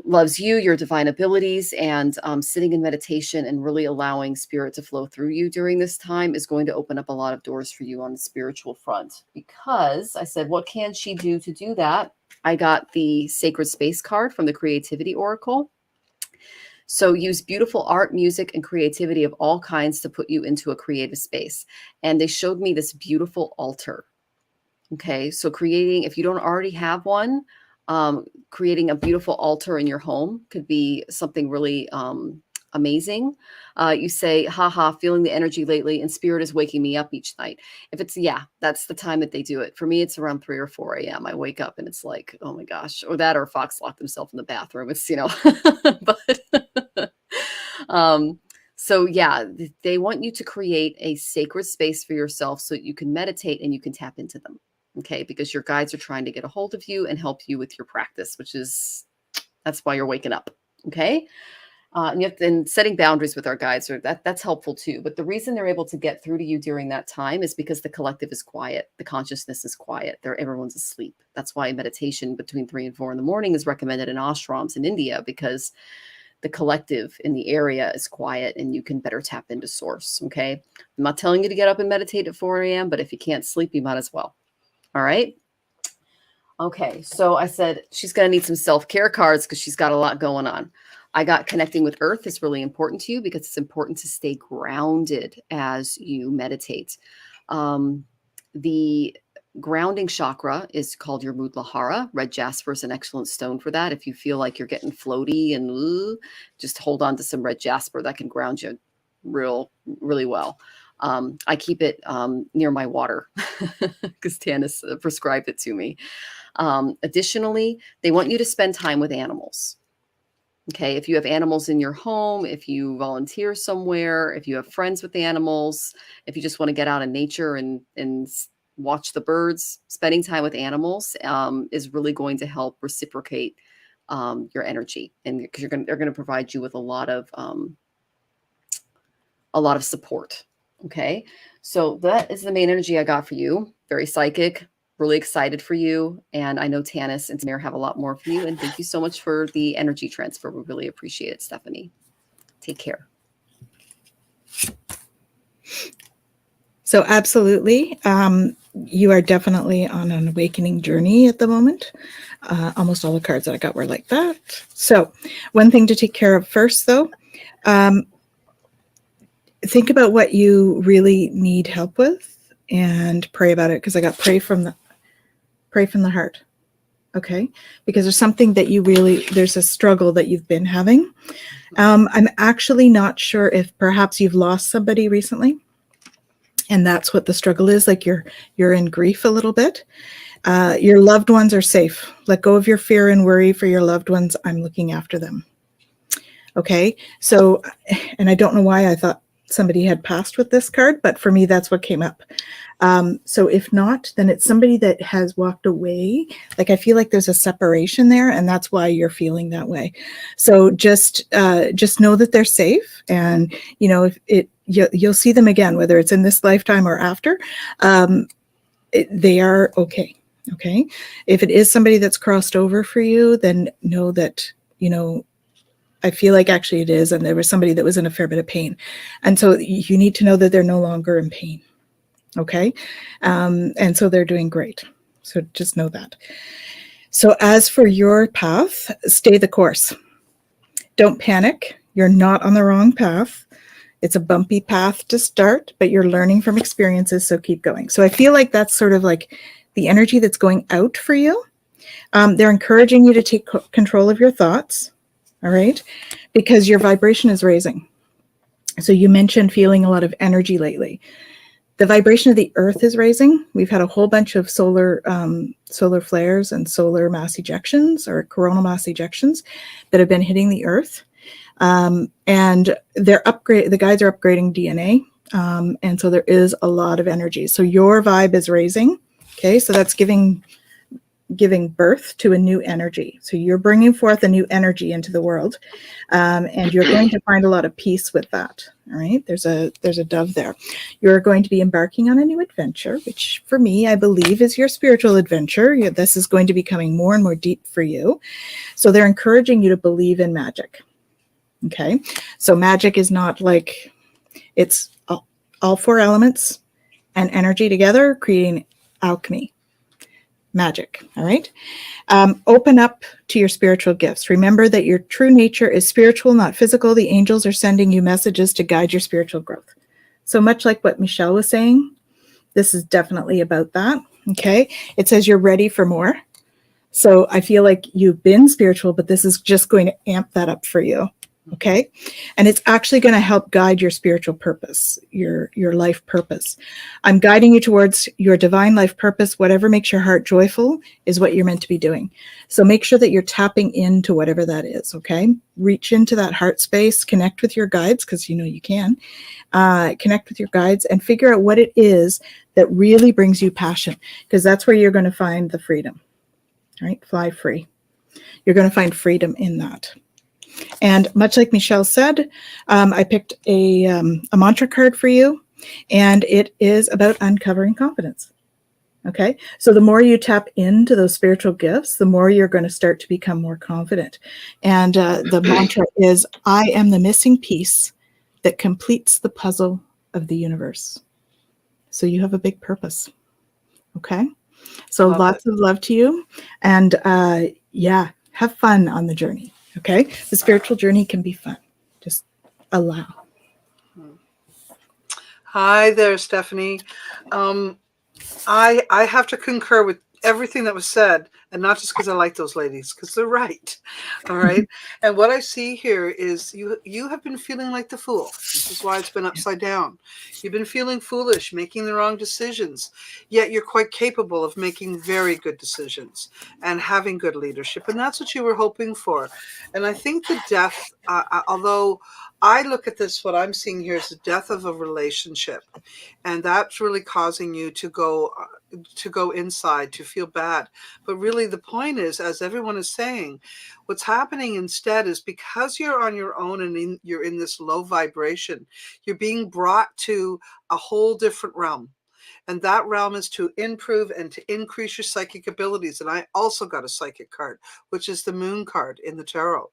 your divine abilities, and sitting in meditation and really allowing Spirit to flow through you during this time is going to open up a lot of doors for you on the spiritual front. Because I said, what can she do to do that? I got the Sacred Space card from the Creativity Oracle. So use beautiful art, music, and creativity of all kinds to put you into a creative space. And they showed me this beautiful altar. Okay. So creating, if you don't already have one, creating a beautiful altar in your home could be something really amazing. You say, haha, feeling the energy lately, and Spirit is waking me up each night. If it's, that's the time that they do it. For me, it's around 3 or 4 a.m. I wake up and it's like, oh my gosh, or that, or Fox locked himself in the bathroom. It's, but, so they want you to create a sacred space for yourself so that you can meditate and you can tap into them. Okay. Because your guides are trying to get a hold of you and help you with your practice, that's why you're waking up. Okay. And setting boundaries with our guides, that's helpful too. But the reason they're able to get through to you during that time is because the collective is quiet. The consciousness is quiet. Everyone's asleep. That's why meditation between 3 and 4 in the morning is recommended in ashrams in India, because the collective in the area is quiet and you can better tap into source. Okay. I'm not telling you to get up and meditate at 4 a.m., but if you can't sleep, you might as well. All right. Okay. So I said she's going to need some self-care cards because she's got a lot going on. I got connecting with earth is really important to you because it's important to stay grounded as you meditate. The grounding chakra is called your Mudlahara. Red jasper is an excellent stone for that. If you feel like you're getting floaty and just hold on to some red jasper. That can ground you really well. I keep it near my water because Tanys prescribed it to me. Additionally, they want you to spend time with animals. Okay, if you have animals in your home, if you volunteer somewhere, if you have friends with the animals, if you just want to get out in nature and watch the birds, spending time with animals is really going to help reciprocate your energy, and because they're going to provide you with a lot of support. Okay, so that is the main energy I got for you. Very psychic. Really excited for you. And I know Tanys and Samir have a lot more for you. And thank you so much for the energy transfer. We really appreciate it, Stephanie. Take care. So absolutely. You are definitely on an awakening journey at the moment. Almost all the cards that I got were like that. So one thing to take care of first, though, think about what you really need help with and pray about it. Because I got pray from the heart. Okay. Because there's something that there's a struggle that you've been having. I'm actually not sure if perhaps you've lost somebody recently. And that's what the struggle is. Like you're in grief a little bit. Your loved ones are safe. Let go of your fear and worry for your loved ones. I'm looking after them. Okay. So, and I don't know why I thought somebody had passed with this card, but for me, that's what came up. So if not, then it's somebody that has walked away. Like I feel like there's a separation there, and that's why you're feeling that way. So just know that they're safe, and you'll see them again, whether it's in this lifetime or after. They are okay. Okay. If it is somebody that's crossed over for you, then know that, I feel like actually it is. And there was somebody that was in a fair bit of pain. And so you need to know that they're no longer in pain. Okay. And so they're doing great. So just know that. So as for your path, stay the course. Don't panic. You're not on the wrong path. It's a bumpy path to start, but you're learning from experiences. So keep going. So I feel like that's sort of like the energy that's going out for you. They're encouraging you to take control of your thoughts. All right. Because your vibration is raising. So you mentioned feeling a lot of energy lately. The vibration of the earth is raising. We've had a whole bunch of solar flares and solar mass ejections or coronal mass ejections that have been hitting the earth. And the guides are upgrading DNA. And so there is a lot of energy. So your vibe is raising. Okay. So that's giving birth to a new energy. So you're bringing forth a new energy into the world. And you're going to find a lot of peace with that. All right. There's a dove there. You're going to be embarking on a new adventure, which for me, I believe is your spiritual adventure. This is going to be becoming more and more deep for you. So they're encouraging you to believe in magic. Okay. So magic is not like it's all 4 elements and energy together creating alchemy. Magic. All right. Open up to your spiritual gifts. Remember that your true nature is spiritual, not physical. The angels are sending you messages to guide your spiritual growth. So much like what Michelle was saying, this is definitely about that. Okay. It says you're ready for more. So I feel like you've been spiritual, but this is just going to amp that up for you. Okay. And it's actually going to help guide your spiritual purpose, your life purpose. I'm guiding you towards your divine life purpose. Whatever makes your heart joyful is what you're meant to be doing. So make sure that you're tapping into whatever that is. Okay. Reach into that heart space, connect with your guides, because you can connect with your guides and figure out what it is that really brings you passion, because that's where you're going to find the freedom. All right. Fly free. You're going to find freedom in that. And much like Michelle said, I picked a mantra card for you, and it is about uncovering confidence. Okay, so the more you tap into those spiritual gifts, the more you're going to start to become more confident. And the mantra is, I am the missing piece that completes the puzzle of the universe. So you have a big purpose. Okay, so lots of love to you. And yeah, have fun on the journey. Okay, the spiritual journey can be fun. Just allow. Hi there, Stephanie. I have to concur with everything that was said, and not just because I like those ladies, because they're right. All right. And what I see here is you have been feeling like the fool. This is why it's been upside down. You've been feeling foolish, making the wrong decisions, yet you're quite capable of making very good decisions and having good leadership. And that's what you were hoping for. And I think the death, although I look at this, what I'm seeing here is the death of a relationship. And that's really causing you to go inside, to feel bad. But really the point is, as everyone is saying, what's happening instead is because you're on your own and you're in this low vibration, you're being brought to a whole different realm. And that realm is to improve and to increase your psychic abilities. And I also got a psychic card, which is the moon card in the tarot.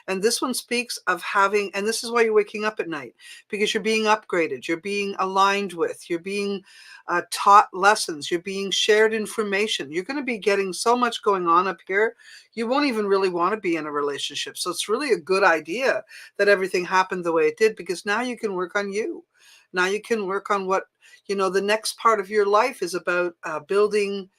And this one speaks of having, and this is why you're waking up at night, because you're being upgraded, you're being aligned with, you're being taught lessons, you're being shared information. You're going to be getting so much going on up here, you won't even really want to be in a relationship. So it's really a good idea that everything happened the way it did, because now you can work on you. Now you can work on what, the next part of your life is about building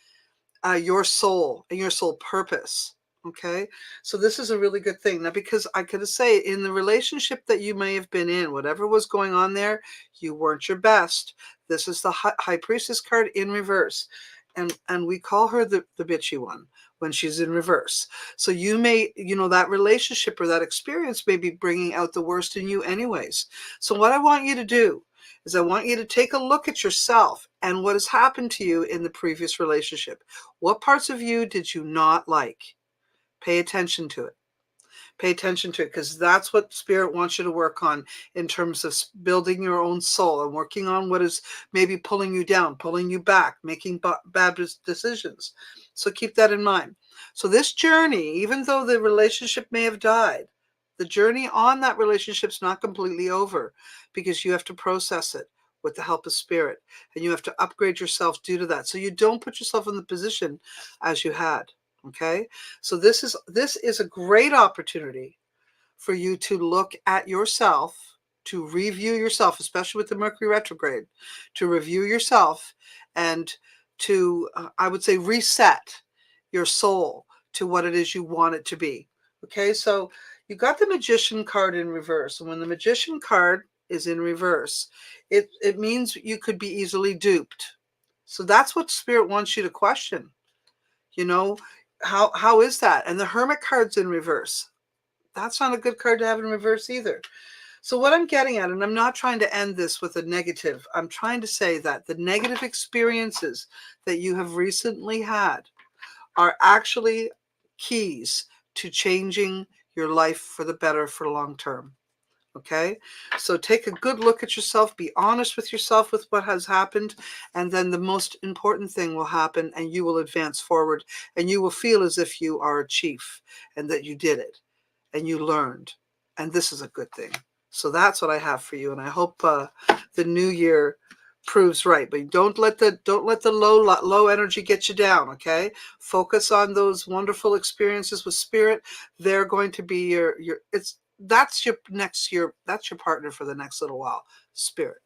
your soul and your soul purpose. Okay. So this is a really good thing. Now, because I could say in the relationship that you may have been in, whatever was going on there, you weren't your best. This is the High Priestess card in reverse. And we call her the bitchy one when she's in reverse. So you may, that relationship or that experience may be bringing out the worst in you anyways. So what I want you to do is I want you to take a look at yourself and what has happened to you in the previous relationship. What parts of you did you not like? Pay attention to it. Pay attention to it, because that's what Spirit wants you to work on in terms of building your own soul and working on what is maybe pulling you down, pulling you back, making bad decisions. So keep that in mind. So this journey, even though the relationship may have died, the journey on that relationship's not completely over, because you have to process it with the help of Spirit, and you have to upgrade yourself due to that. So you don't put yourself in the position as you had. Okay. So this is a great opportunity for you to look at yourself, to review yourself, especially with the Mercury retrograde, to review yourself and to, I would say, reset your soul to what it is you want it to be. Okay. So you got the Magician card in reverse. And when the Magician card is in reverse, it means you could be easily duped. So that's what Spirit wants you to question. How is that? And the Hermit card's in reverse. That's not a good card to have in reverse either. So what I'm getting at, and I'm not trying to end this with a negative, I'm trying to say that the negative experiences that you have recently had are actually keys to changing your life for the better for long term. Okay, so take a good look at yourself, be honest with yourself with what has happened, and then the most important thing will happen, and you will advance forward, and you will feel as if you are a chief and that you did it and you learned, and this is a good thing. So that's what I have for you, and I hope the new year proves right. But don't let the low energy get you down. Okay, focus on those wonderful experiences with Spirit. They're going to be that's your partner for the next little while, Spirit.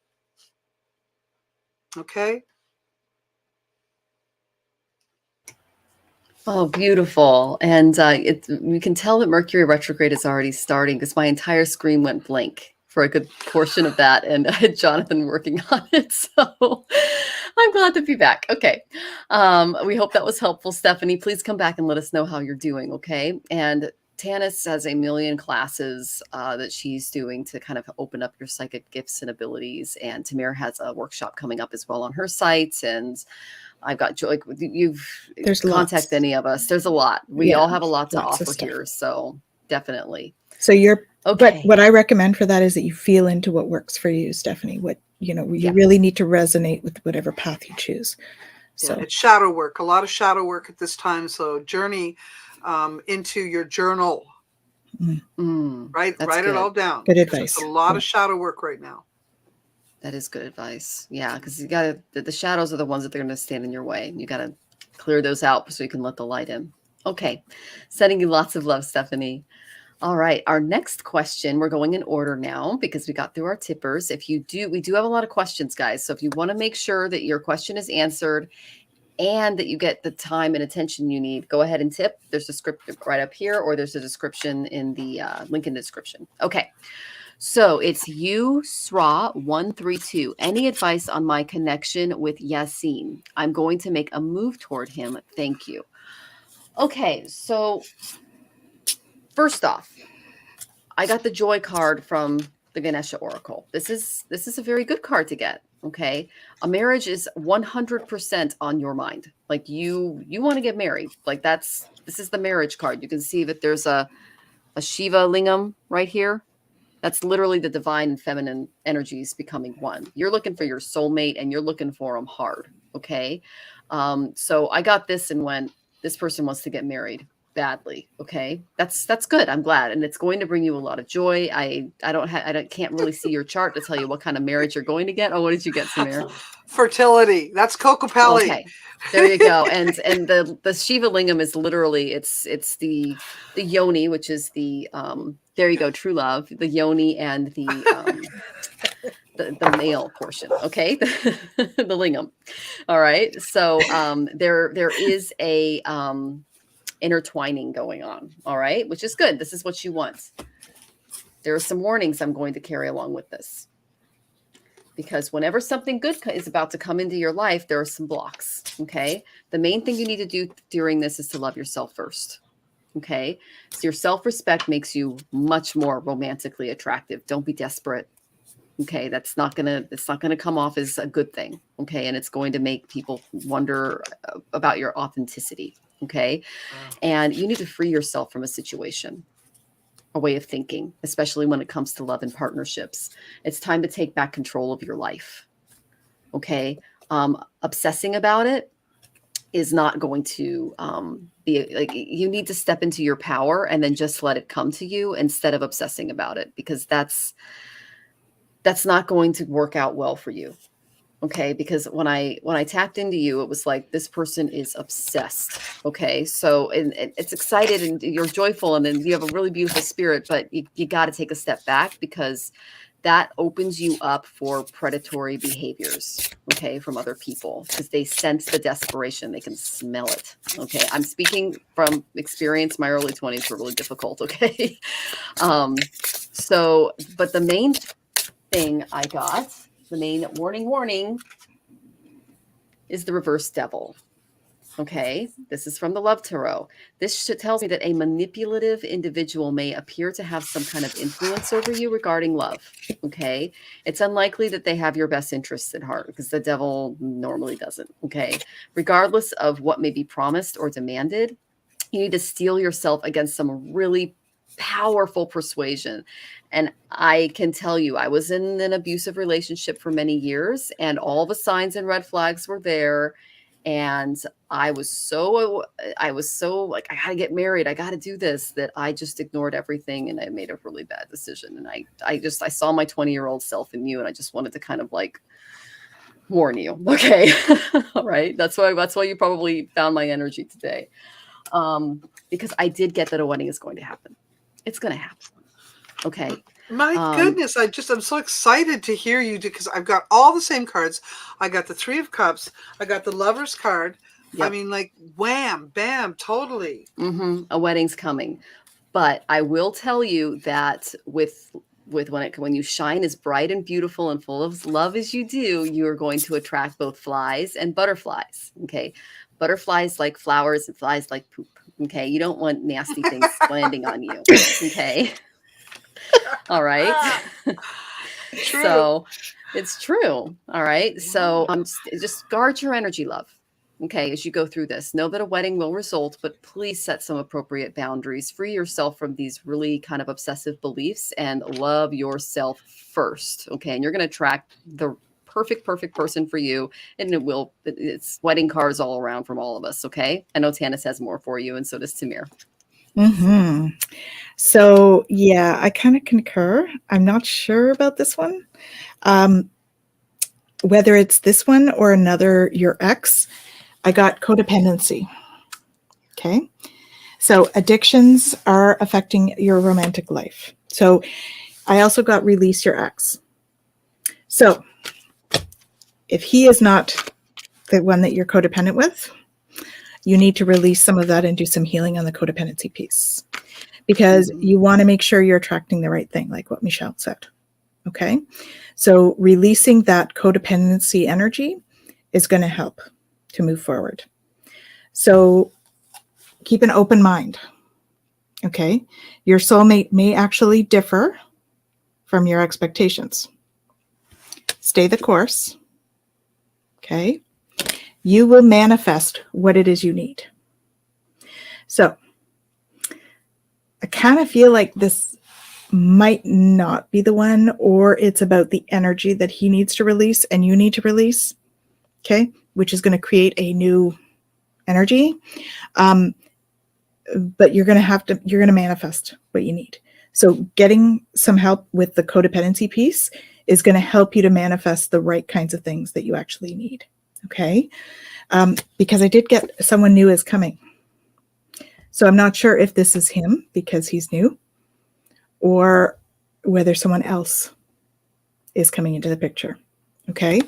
Okay. Oh, beautiful. And we can tell that Mercury retrograde is already starting, because my entire screen went blank for a good portion of that, and I had Jonathan working on it. So I'm glad to be back. Okay. We hope that was helpful, Stephanie. Please come back and let us know how you're doing. Okay. And Tanys has a million classes that she's doing to kind of open up your psychic gifts and abilities. And Tamir has a workshop coming up as well on her site. And I've got there's contact lots. Any of us. There's a lot. We all have a lot to offer here. So definitely. So but Okay. what I recommend for that is that you feel into what works for you, Stephanie. You really need to resonate with whatever path you choose. So it's shadow work, a lot of shadow work at this time. So journey into your journal, right? Write it all down. Good advice. It's a lot of shadow work right now. That is good advice. Yeah, because you got to, the shadows are the ones that they're going to stand in your way. You got to clear those out so you can let the light in. Okay. Sending you lots of love, Stephanie. All right. Our next question, we're going in order now because we got through our tippers. We do have a lot of questions, guys. So if you want to make sure that your question is answered and that you get the time and attention you need, go ahead and tip. There's a script right up here, or there's a description in the link in the description. Okay. So it's Sra132. Any advice on my connection with Yasin? I'm going to make a move toward him. Thank you. Okay, so first off, I got the joy card from the Ganesha Oracle. This is a very good card to get. Okay, a marriage is 100% on your mind. Like you want to get married. Like this is the marriage card. You can see that there's a Shiva lingam right here. That's literally the divine and feminine energies becoming one. You're looking for your soulmate and you're looking for them hard. Okay. So I got this and went, this person wants to get married badly. Okay. That's good. I'm glad. And it's going to bring you a lot of joy. I can't really see your chart to tell you what kind of marriage you're going to get. Oh, what did you get, Samir? Fertility. That's Kokopelli. Okay. There you go. And the Shiva lingam is literally, it's the yoni, which is the, there you go, true love, the yoni and the male portion. Okay. The lingam. All right. So there is a intertwining going on. All right. Which is good. This is what you want. There are some warnings I'm going to carry along with this. Because whenever something good is about to come into your life, there are some blocks. Okay. The main thing you need to do during this is to love yourself first. Okay. So your self-respect makes you much more romantically attractive. Don't be desperate. Okay. It's not going to come off as a good thing. Okay. And it's going to make people wonder about your authenticity. Okay. And you need to free yourself from a situation, a way of thinking, especially when it comes to love and partnerships. It's time to take back control of your life. Okay. Obsessing about it is not going to be like, you need to step into your power and then just let it come to you instead of obsessing about it, because that's not going to work out well for you. Okay. Because when I tapped into you, it was like, this person is obsessed. Okay. So, and it's excited and you're joyful and then you have a really beautiful spirit, but you got to take a step back because that opens you up for predatory behaviors. Okay. From other people because they sense the desperation. They can smell it. Okay. I'm speaking from experience. My early 20s were really difficult. Okay. So, but the main thing I got, the main warning is the reverse devil. Okay. This is from the Love Tarot. This tells me that a manipulative individual may appear to have some kind of influence over you regarding love. Okay. It's unlikely that they have your best interests at heart because the devil normally doesn't. Okay. Regardless of what may be promised or demanded, you need to steel yourself against some really powerful persuasion. And I can tell you, I was in an abusive relationship for many years and all the signs and red flags were there. And I was so like, I got to get married. I got to do this, that I just ignored everything. And I made a really bad decision. And I saw my 20-year-old self in you. And I just wanted to kind of like warn you. Okay. All right. That's why you probably found my energy today. Because I did get that a wedding is going to happen. It's going to happen. Okay. My goodness. I'm so excited to hear you because I've got all the same cards. I got the 3 of Cups. I got the Lover's card. Yep. I mean, like, wham, bam, totally. Mm-hmm. A wedding's coming. But I will tell you that when you shine as bright and beautiful and full of love as you do, you are going to attract both flies and butterflies. Okay. Butterflies like flowers and flies like poop. Okay. You don't want nasty things landing on you. Okay. All right. So it's true. All right. So just guard your energy, love. Okay, as you go through this, know that a wedding will result, but please set some appropriate boundaries. Free yourself from these really kind of obsessive beliefs and love yourself first. Okay, and you're going to attract the perfect person for you, and it's wedding cards all around from all of us. Okay, I know Tanys has more for you, and so does Tamir. So yeah, I kind of concur. I'm not sure about this one. Whether it's this one or another, your ex, I got codependency. Okay. So addictions are affecting your romantic life. So I also got release your ex. So if he is not the one that you're codependent with, you need to release some of that and do some healing on the codependency piece, because you want to make sure you're attracting the right thing, like what Michelle said. Okay. So releasing that codependency energy is going to help to move forward. So keep an open mind. Okay. Your soulmate may actually differ from your expectations. Stay the course. Okay. You will manifest what it is you need. So I kind of feel like this might not be the one, or it's about the energy that he needs to release and you need to release. Okay. Which is going to create a new energy. But you're going to manifest what you need. So getting some help with the codependency piece is going to help you to manifest the right kinds of things that you actually need. Okay. Because I did get someone new is coming. So I'm not sure if this is him because he's new, or whether someone else is coming into the picture. Okay.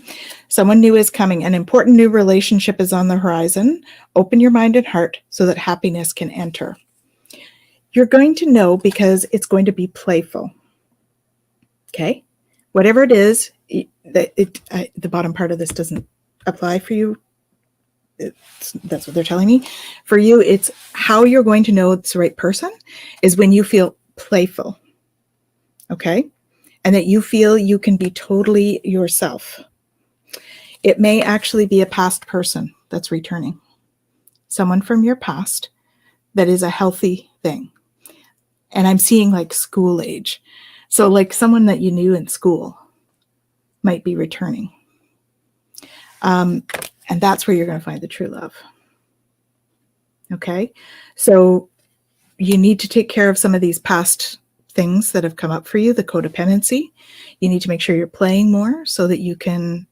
Someone new is coming. An important new relationship is on the horizon. Open your mind and heart so that happiness can enter. You're going to know because it's going to be playful. Okay. Whatever it is, the bottom part of this doesn't apply for you. That's what they're telling me. For you, it's how you're going to know it's the right person is when you feel playful. Okay. And that you feel you can be totally yourself. It may actually be a past person that's returning. Someone from your past that is a healthy thing. And I'm seeing like school age. So like someone that you knew in school might be returning. And that's where you're going to find the true love. Okay. So you need to take care of some of these past things that have come up for you, the codependency. You need to make sure you're playing more so that you can,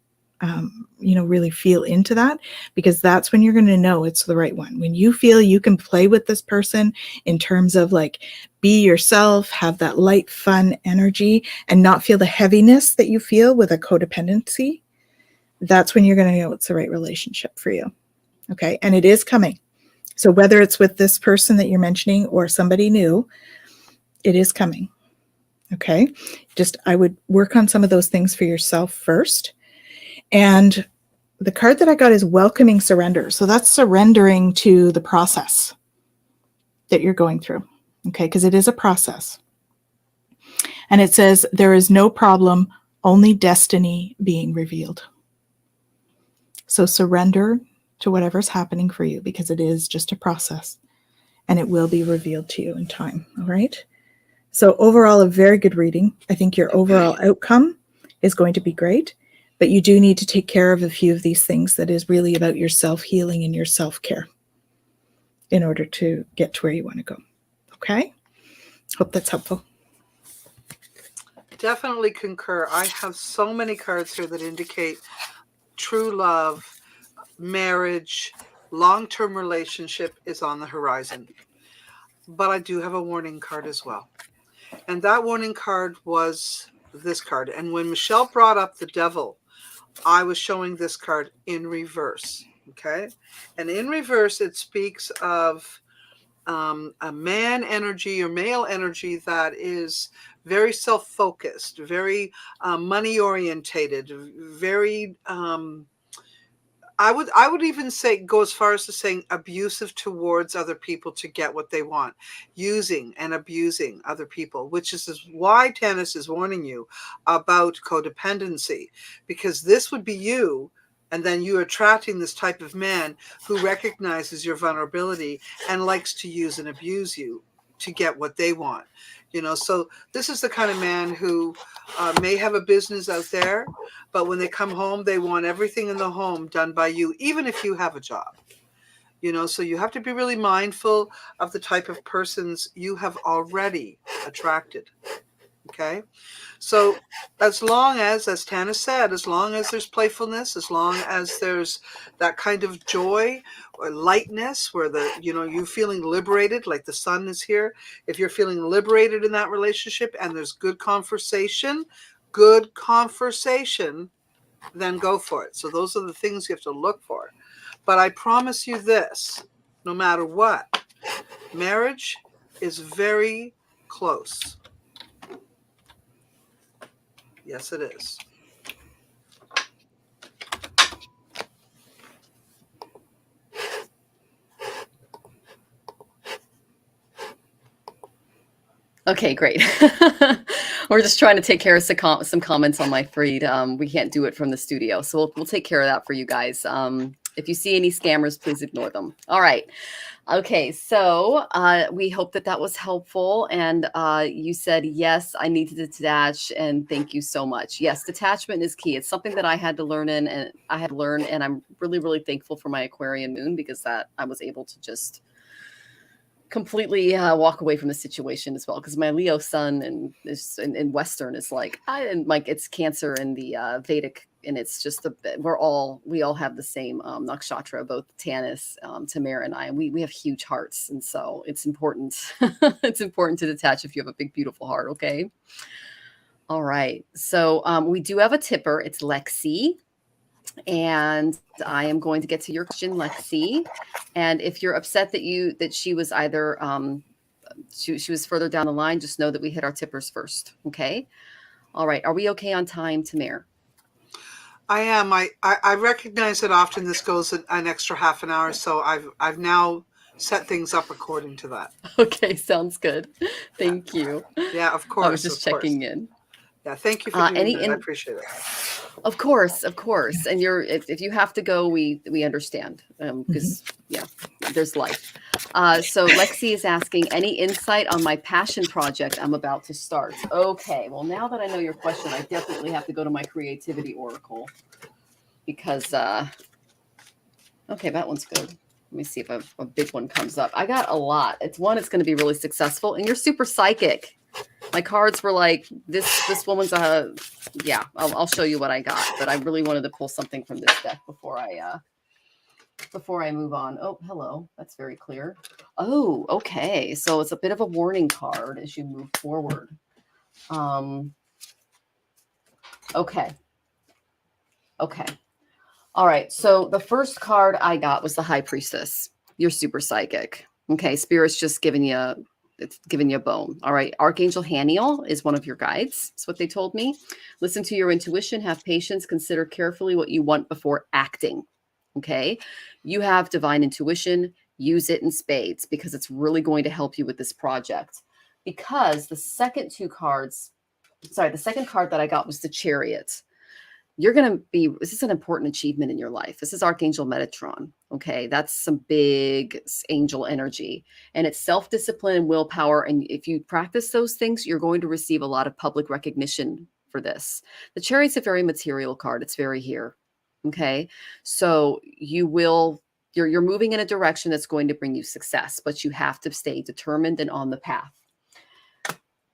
really feel into that, because that's when you're going to know it's the right one. When you feel you can play with this person in terms of like, be yourself, have that light, fun energy, and not feel the heaviness that you feel with a codependency, that's when you're going to know it's the right relationship for you. Okay. And it is coming. So whether it's with this person that you're mentioning or somebody new, it is coming. Okay. I would work on some of those things for yourself first. And the card that I got is welcoming surrender. So that's surrendering to the process that you're going through. Okay. Because it is a process. And it says there is no problem, only destiny being revealed. So surrender to whatever's happening for you, because it is just a process and it will be revealed to you in time. All right. So overall, a very good reading. I think your overall outcome is going to be great, but you do need to take care of a few of these things that is really about your self-healing and your self-care in order to get to where you want to go. Okay. Hope that's helpful. Definitely concur. I have so many cards here that indicate true love, marriage, long-term relationship is on the horizon. But I do have a warning card as well. And that warning card was this card. And when Michelle brought up the devil, I was showing this card in reverse. Okay. And in reverse, it speaks of a man energy or male energy that is very self-focused, very money orientated, very I would even go as far as to saying abusive towards other people to get what they want, using and abusing other people, which is why Tanys is warning you about codependency, because this would be you And then you're attracting this type of man who recognizes your vulnerability and likes to use and abuse you to get what they want. You know, so this is the kind of man who may have a business out there, but when they come home, they want everything in the home done by you, even if you have a job. You know, so you have to be really mindful of the type of persons you have already attracted. Okay. So as long as Tana said, as long as there's playfulness, as long as there's that kind of joy or lightness where you're feeling liberated, like the sun is here. If you're feeling liberated in that relationship and there's good conversation, then go for it. So those are the things you have to look for. But I promise you this, no matter what, marriage is very close. Yes, it is. Okay, great. We're just trying to take care of some comments on my feed. We can't do it from the studio, so we'll take care of that for you guys. If you see any scammers, please ignore them. All right. Okay, so we hope that was helpful. And you said, yes, I need to detach. And thank you so much. Yes, detachment is key. It's something that I had to learn and I'm really, really thankful for my Aquarian moon, because that I was able to just completely walk away from the situation as well, because my Leo sun and in Western is like it's Cancer in the Vedic, and it's just we all have the same nakshatra, both Tanys, Tamara, and I, and we have huge hearts, and so it's important. It's important to detach if you have a big beautiful heart. Okay. All right. So we do have a tipper. It's Lexi. And I am going to get to your question, Lexi. And if you're upset that she was either she was further down the line, just know that we hit our tippers first. Okay. All right. Are we okay on time, Tamir? I am. I recognize that often this goes an extra half an hour, so I've now set things up according to that. Okay, sounds good. Thank you. Yeah, of course. I was just checking in. Yeah, thank you for doing that. I appreciate it. Of course. And if you have to go, we understand, because there's life. So Lexi is asking, any insight on my passion project I'm about to start? Okay, well, now that I know your question, I definitely have to go to my creativity oracle, because okay, that one's good. Let me see if a big one comes up. I got a lot. It's going to be really successful, and you're super psychic. My cards were like, this woman's I'll show you what I got, but I really wanted to pull something from this deck before I move on. Oh, hello. That's very clear. Oh, okay. So it's a bit of a warning card as you move forward. Okay. All right. So the first card I got was the High Priestess. You're super psychic. Okay. Spirit's just giving you a bone. All right. Archangel Haniel is one of your guides. That's what they told me. Listen to your intuition, have patience, consider carefully what you want before acting. Okay. You have divine intuition, use it in spades, because it's really going to help you with this project. Because the second card that I got was the Chariot. This is an important achievement in your life. This is Archangel Metatron. Okay. That's some big angel energy, and it's self-discipline and willpower. And if you practice those things, you're going to receive a lot of public recognition for this. The Chariot's a very material card. It's very here. Okay. So you're moving in a direction that's going to bring you success, but you have to stay determined and on the path.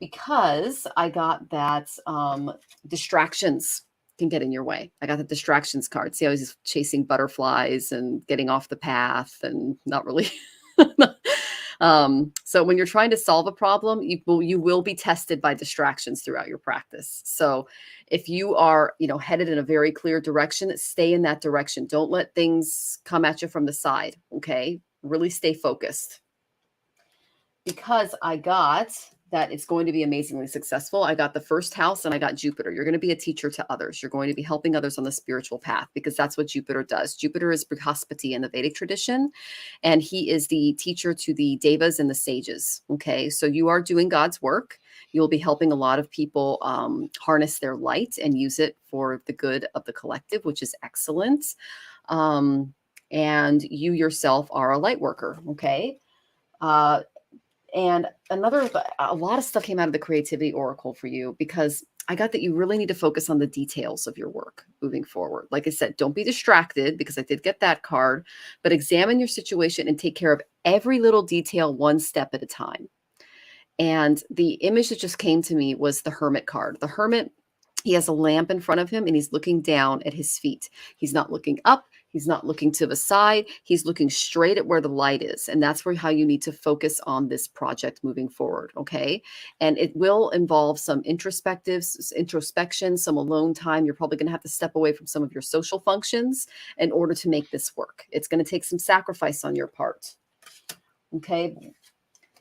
Because I got that distractions can get in your way. I got the distractions card. See, I was just chasing butterflies and getting off the path and not really. So when you're trying to solve a problem, you will be tested by distractions throughout your practice. So if you are, headed in a very clear direction, stay in that direction. Don't let things come at you from the side. Okay. Really stay focused. Because I got that it's going to be amazingly successful. I got the first house and I got Jupiter. You're going to be a teacher to others. You're going to be helping others on the spiritual path, because that's what Jupiter does. Jupiter is Brihaspati in the Vedic tradition, and he is the teacher to the Devas and the sages. Okay. So you are doing God's work. You'll be helping a lot of people harness their light and use it for the good of the collective, which is excellent. And you yourself are a light worker, okay? And a lot of stuff came out of the Creativity Oracle for you, because I got that you really need to focus on the details of your work moving forward. Like I said, don't be distracted, because I did get that card, but examine your situation and take care of every little detail one step at a time. And the image that just came to me was the Hermit card. The Hermit, he has a lamp in front of him and he's looking down at his feet. He's not looking up. He's not looking to the side. He's looking straight at where the light is. And that's how you need to focus on this project moving forward. Okay. And it will involve some introspection, some alone time. You're probably going to have to step away from some of your social functions in order to make this work. It's going to take some sacrifice on your part. Okay.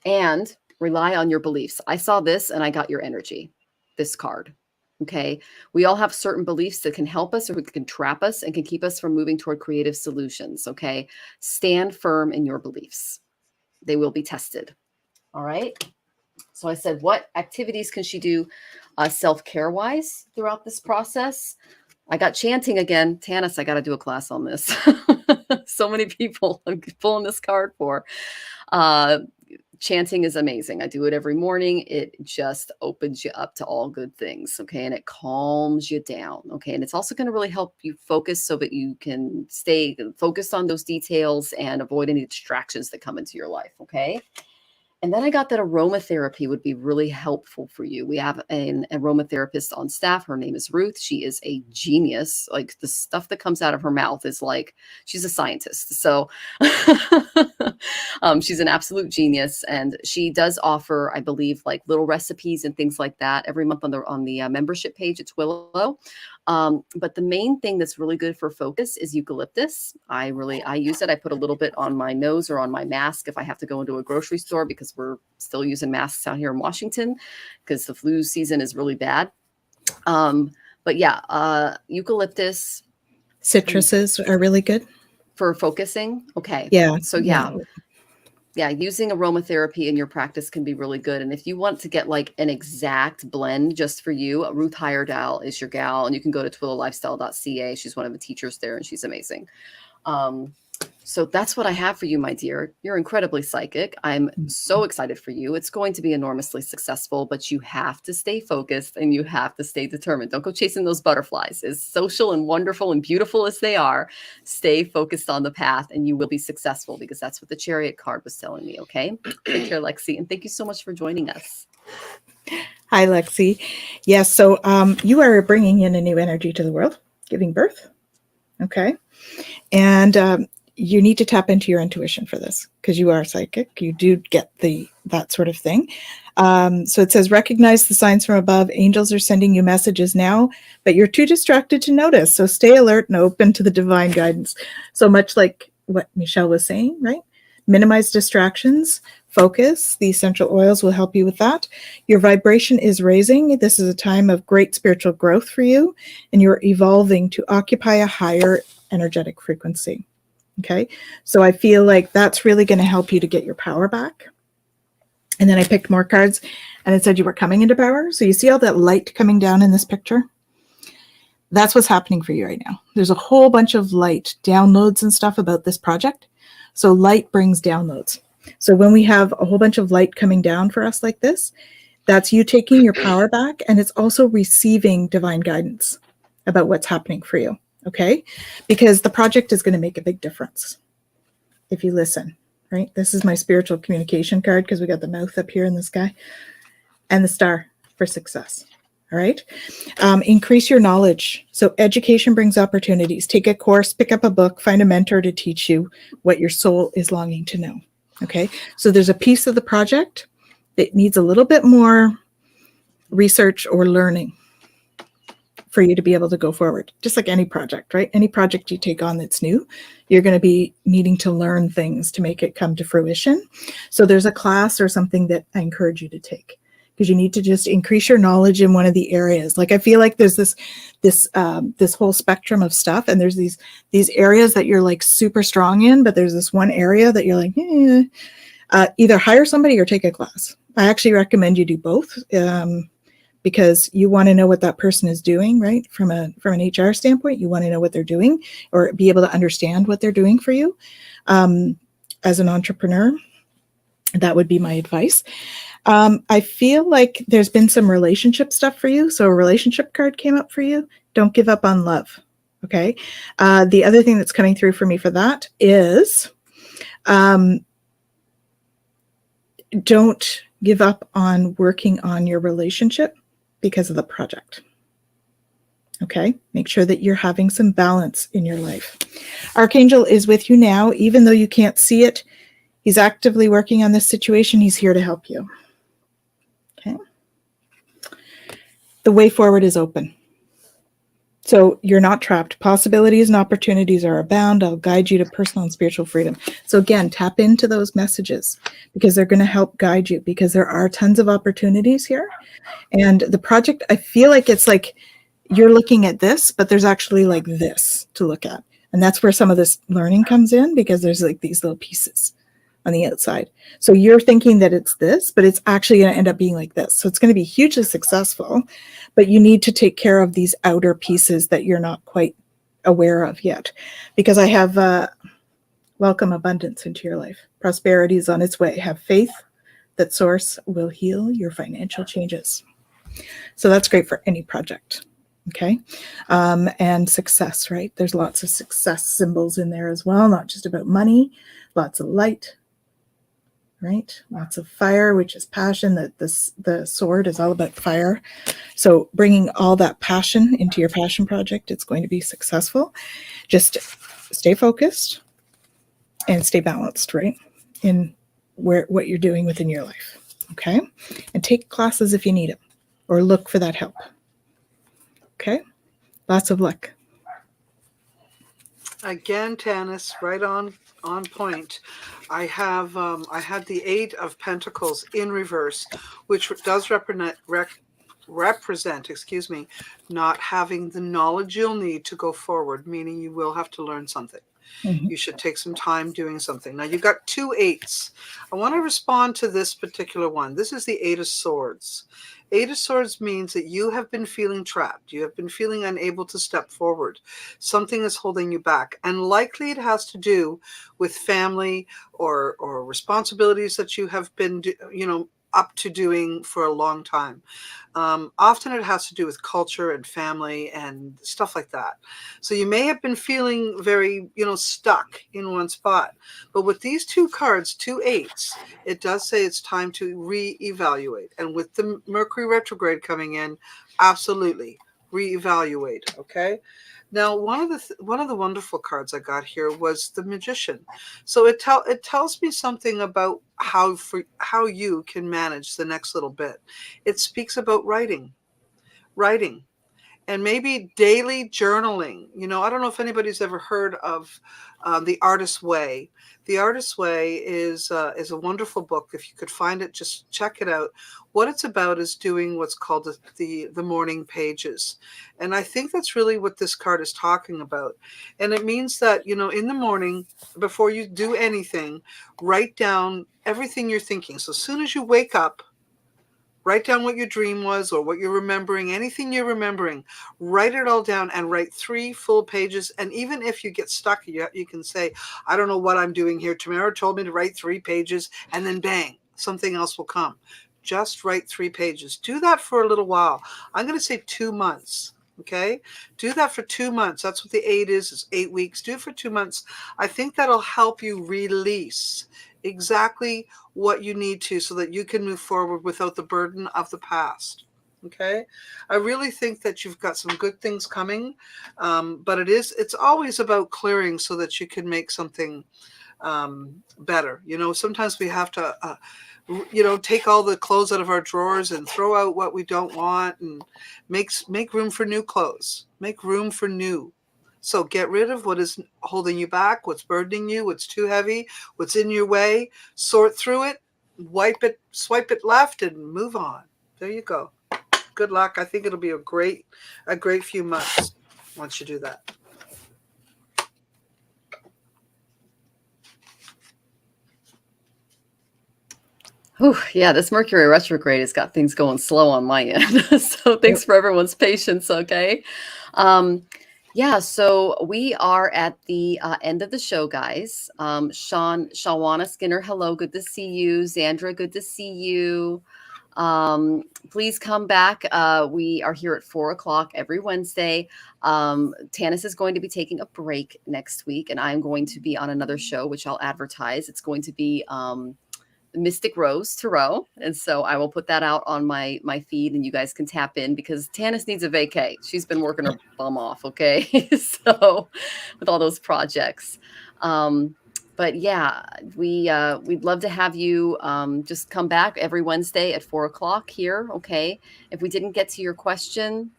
And rely on your beliefs. I saw this and I got your energy, this card. Okay. We all have certain beliefs that can help us or can trap us and can keep us from moving toward creative solutions. Okay. Stand firm in your beliefs. They will be tested. All right. So I said, what activities can she do self-care wise throughout this process? I got chanting again. Tanys, I got to do a class on this. So many people I'm pulling this card for. Chanting is amazing. I do it every morning. It just opens you up to all good things. Okay. And it calms you down. Okay. And it's also going to really help you focus so that you can stay focused on those details and avoid any distractions that come into your life. Okay. And then I got that aromatherapy would be really helpful for you. We have an aromatherapist on staff. Her name is Ruth. She is a genius. Like, the stuff that comes out of her mouth is like, she's a scientist. So she's an absolute genius. And she does offer, I believe, like little recipes and things like that every month on the membership page at Twillow. But the main thing that's really good for focus is eucalyptus. I use it. I put a little bit on my nose or on my mask if I have to go into a grocery store, because we're still using masks out here in Washington because the flu season is really bad. But yeah, eucalyptus. Citruses are really good for focusing. Okay. Yeah. So yeah, using aromatherapy in your practice can be really good. And if you want to get like an exact blend just for you, Ruth Heyerdahl is your gal, and you can go to twillowlifestyle.ca. She's one of the teachers there and she's amazing. So that's what I have for you, my dear. You're incredibly psychic. I'm so excited for you. It's going to be enormously successful, but you have to stay focused and you have to stay determined. Don't go chasing those butterflies. As social and wonderful and beautiful as they are, stay focused on the path and you will be successful, because that's what the Chariot card was telling me. Okay. Take care, Lexi. And thank you so much for joining us. Hi, Lexi. Yes. So you are bringing in a new energy to the world, giving birth. Okay. And you need to tap into your intuition for this, because you are psychic. You do get that sort of thing. So it says, recognize the signs from above. Angels are sending you messages now, but you're too distracted to notice. So stay alert and open to the divine guidance. So much like what Michelle was saying, right? Minimize distractions, focus. The essential oils will help you with that. Your vibration is raising. This is a time of great spiritual growth for you, and you're evolving to occupy a higher energetic frequency. Okay, so I feel like that's really going to help you to get your power back. And then I picked more cards and it said you were coming into power. So you see all that light coming down in this picture? That's what's happening for you right now. There's a whole bunch of light downloads and stuff about this project. So light brings downloads. So when we have a whole bunch of light coming down for us like this, that's you taking your power back, and it's also receiving divine guidance about what's happening for you. Okay, because the project is going to make a big difference if you listen, right? This is my spiritual communication card, because we got the mouth up here in the sky and the star for success. All right. Increase your knowledge. So education brings opportunities. Take a course, pick up a book, find a mentor to teach you what your soul is longing to know. Okay. So there's a piece of the project that needs a little bit more research or learning for you to be able to go forward, just like any project, right? Any project you take on that's new, you're going to be needing to learn things to make it come to fruition. So there's a class or something that I encourage you to take, because you need to just increase your knowledge in one of the areas. Like, I feel like there's this whole spectrum of stuff, and there's these areas that you're like super strong in, but there's this one area that you're like, Either hire somebody or take a class. I actually recommend you do both, because you want to know what that person is doing, right? From an HR standpoint, you want to know what they're doing or be able to understand what they're doing for you. As an entrepreneur, that would be my advice. I feel like there's been some relationship stuff for you. So a relationship card came up for you. Don't give up on love. Okay. The other thing that's coming through for me for that is don't give up on working on your relationship because of the project. Okay. Make sure that you're having some balance in your life. Archangel is with you now, even though you can't see it. He's actively working on this situation. He's here to help you. Okay. The way forward is open. So you're not trapped. Possibilities and opportunities are abound. I'll guide you to personal and spiritual freedom. So again, tap into those messages because they're going to help guide you, because there are tons of opportunities here. And the project, I feel like it's like you're looking at this, but there's actually like this to look at. And that's where some of this learning comes in, because there's like these little pieces on the outside. So you're thinking that it's this, but it's actually going to end up being like this. So it's going to be hugely successful, but you need to take care of these outer pieces that you're not quite aware of yet. Because I have welcome abundance into your life. Prosperity is on its way. Have faith that Source will heal your financial changes. So that's great for any project. Okay. And success, right? There's lots of success symbols in there as well, not just about money, lots of light, right? Lots of fire, which is passion. The sword is all about fire. So bringing all that passion into your passion project, it's going to be successful. Just stay focused and stay balanced, right? In what you're doing within your life. Okay. And take classes if you need it, or look for that help. Okay. Lots of luck. Again, Tanys, right on point. I had the 8 of Pentacles in reverse, which does represent, not having the knowledge you'll need to go forward, meaning you will have to learn something. Mm-hmm. You should take some time doing something. Now, you've got 2 8s. I want to respond to this particular one. This is the 8 of Swords. 8 of Swords means that you have been feeling trapped. You have been feeling unable to step forward. Something is holding you back. And likely it has to do with family or responsibilities that you have been, up to doing for a long time. Often it has to do with culture and family and stuff like that. So you may have been feeling very, stuck in one spot. But with these 2 cards, 2 8s, it does say it's time to reevaluate. And with the Mercury retrograde coming in, absolutely reevaluate. Okay. Now, one of the wonderful cards I got here was the Magician. So it tells me something about how you can manage the next little bit. It speaks about writing, and maybe daily journaling. I don't know if anybody's ever heard of The Artist's Way. The Artist's Way is a wonderful book. If you could find it, just check it out. What it's about is doing what's called the morning pages. And I think that's really what this card is talking about. And it means that, in the morning, before you do anything, write down everything you're thinking. So as soon as you wake up, write down what your dream was or what you're remembering, anything you're remembering, write it all down and write 3 full pages. And even if you get stuck, you can say, I don't know what I'm doing here. Tamara told me to write 3 pages, and then bang, something else will come. Just write 3 pages. Do that for a little while. I'm going to say 2 months. Okay. Do that for 2 months. That's what the 8 is. It's 8 weeks. Do it for 2 months. I think that'll help you release exactly what you need to so that you can move forward without the burden of the past. Okay. I really think that you've got some good things coming. But it's always about clearing so that you can make something better. Sometimes we have to, take all the clothes out of our drawers and throw out what we don't want and make room for new clothes, make room for new. So get rid of what is holding you back, what's burdening you, what's too heavy, what's in your way, sort through it, wipe it, swipe it left, and move on. There you go. Good luck. I think it'll be a great few months once you do that. Whew, yeah, this Mercury retrograde has got things going slow on my end. So thanks for everyone's patience. Okay. Yeah, so we are at the end of the show, guys. Shawana Skinner, hello, good to see you. Xandra, good to see you. Please come back. We are here at 4 o'clock every Wednesday. Tanys is going to be taking a break next week, and I'm going to be on another show, which I'll advertise. It's going to be Mystic Rose Tarot, and so I will put that out on my feed, and you guys can tap in because Tanys needs a vacay. She's been working her bum off, okay? So with all those projects. But yeah, we'd love to have you just come back every Wednesday at 4 o'clock here, okay? If we didn't get to your question,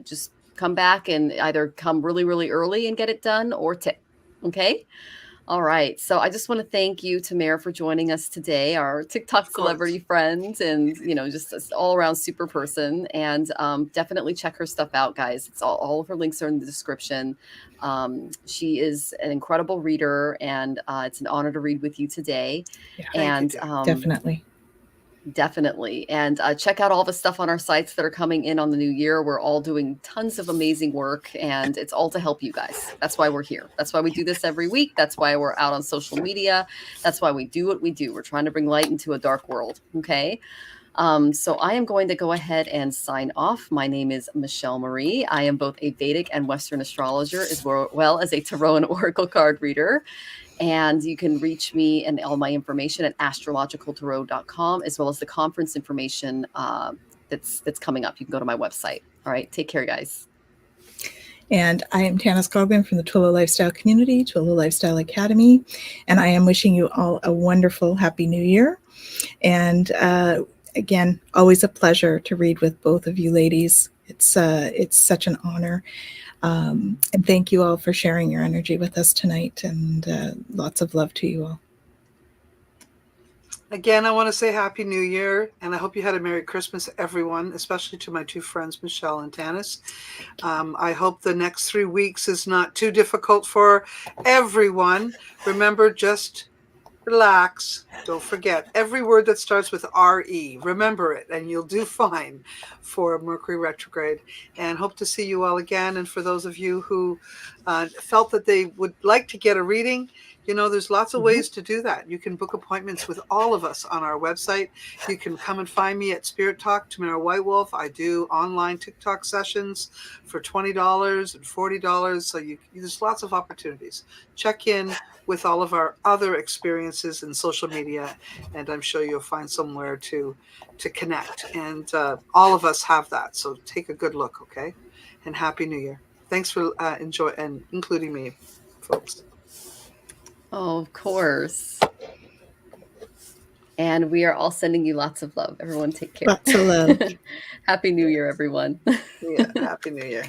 just come back and either come really, really early and get it done or okay? All right. So I just want to thank you, Tamara, for joining us today, our TikTok celebrity friend, and just an all-around super person. And definitely check her stuff out, guys. It's all of her links are in the description. She is an incredible reader, and it's an honor to read with you today. Yeah, and Definitely. And check out all the stuff on our sites that are coming in on the new year. We're all doing tons of amazing work, and it's all to help you guys. That's why we're here. That's why we do this every week. That's why we're out on social media. That's why we do what we do. We're trying to bring light into a dark world. Okay. So I am going to go ahead and sign off. My name is Michelle Marie. I am both a Vedic and Western astrologer, as well as a tarot and oracle card reader. And you can reach me and all my information at astrologicaltarot.com, as well as the conference information that's coming up. You can go to my website. All right. Take care, guys. And I am Tanys Coughlan from the Twillow Lifestyle Community, Twillow Lifestyle Academy. And I am wishing you all a wonderful, happy new year. And again, always a pleasure to read with both of you ladies. It's such an honor. And thank you all for sharing your energy with us tonight, and lots of love to you all. Again, I want to say Happy New Year, and I hope you had a Merry Christmas, everyone, especially to my two friends, Michelle and Tanys. I hope the next 3 weeks is not too difficult for everyone. Remember, just relax. Don't forget every word that starts with R-E. Remember it, and you'll do fine for Mercury retrograde. And hope to see you all again. And for those of you who felt that they would like to get a reading, there's lots of ways to do that. You can book appointments with all of us on our website. You can come and find me at Spirit Talk, Tamara Whitewolf. I do online TikTok sessions for $20 and $40. So there's lots of opportunities. Check in with all of our other experiences in social media, and I'm sure you'll find somewhere to connect. And all of us have that. So take a good look, okay? And Happy New Year. Thanks for including me, folks. Oh, of course. And we are all sending you lots of love. Everyone take care. Lots of love. Happy New Year, everyone. Yeah, Happy New Year.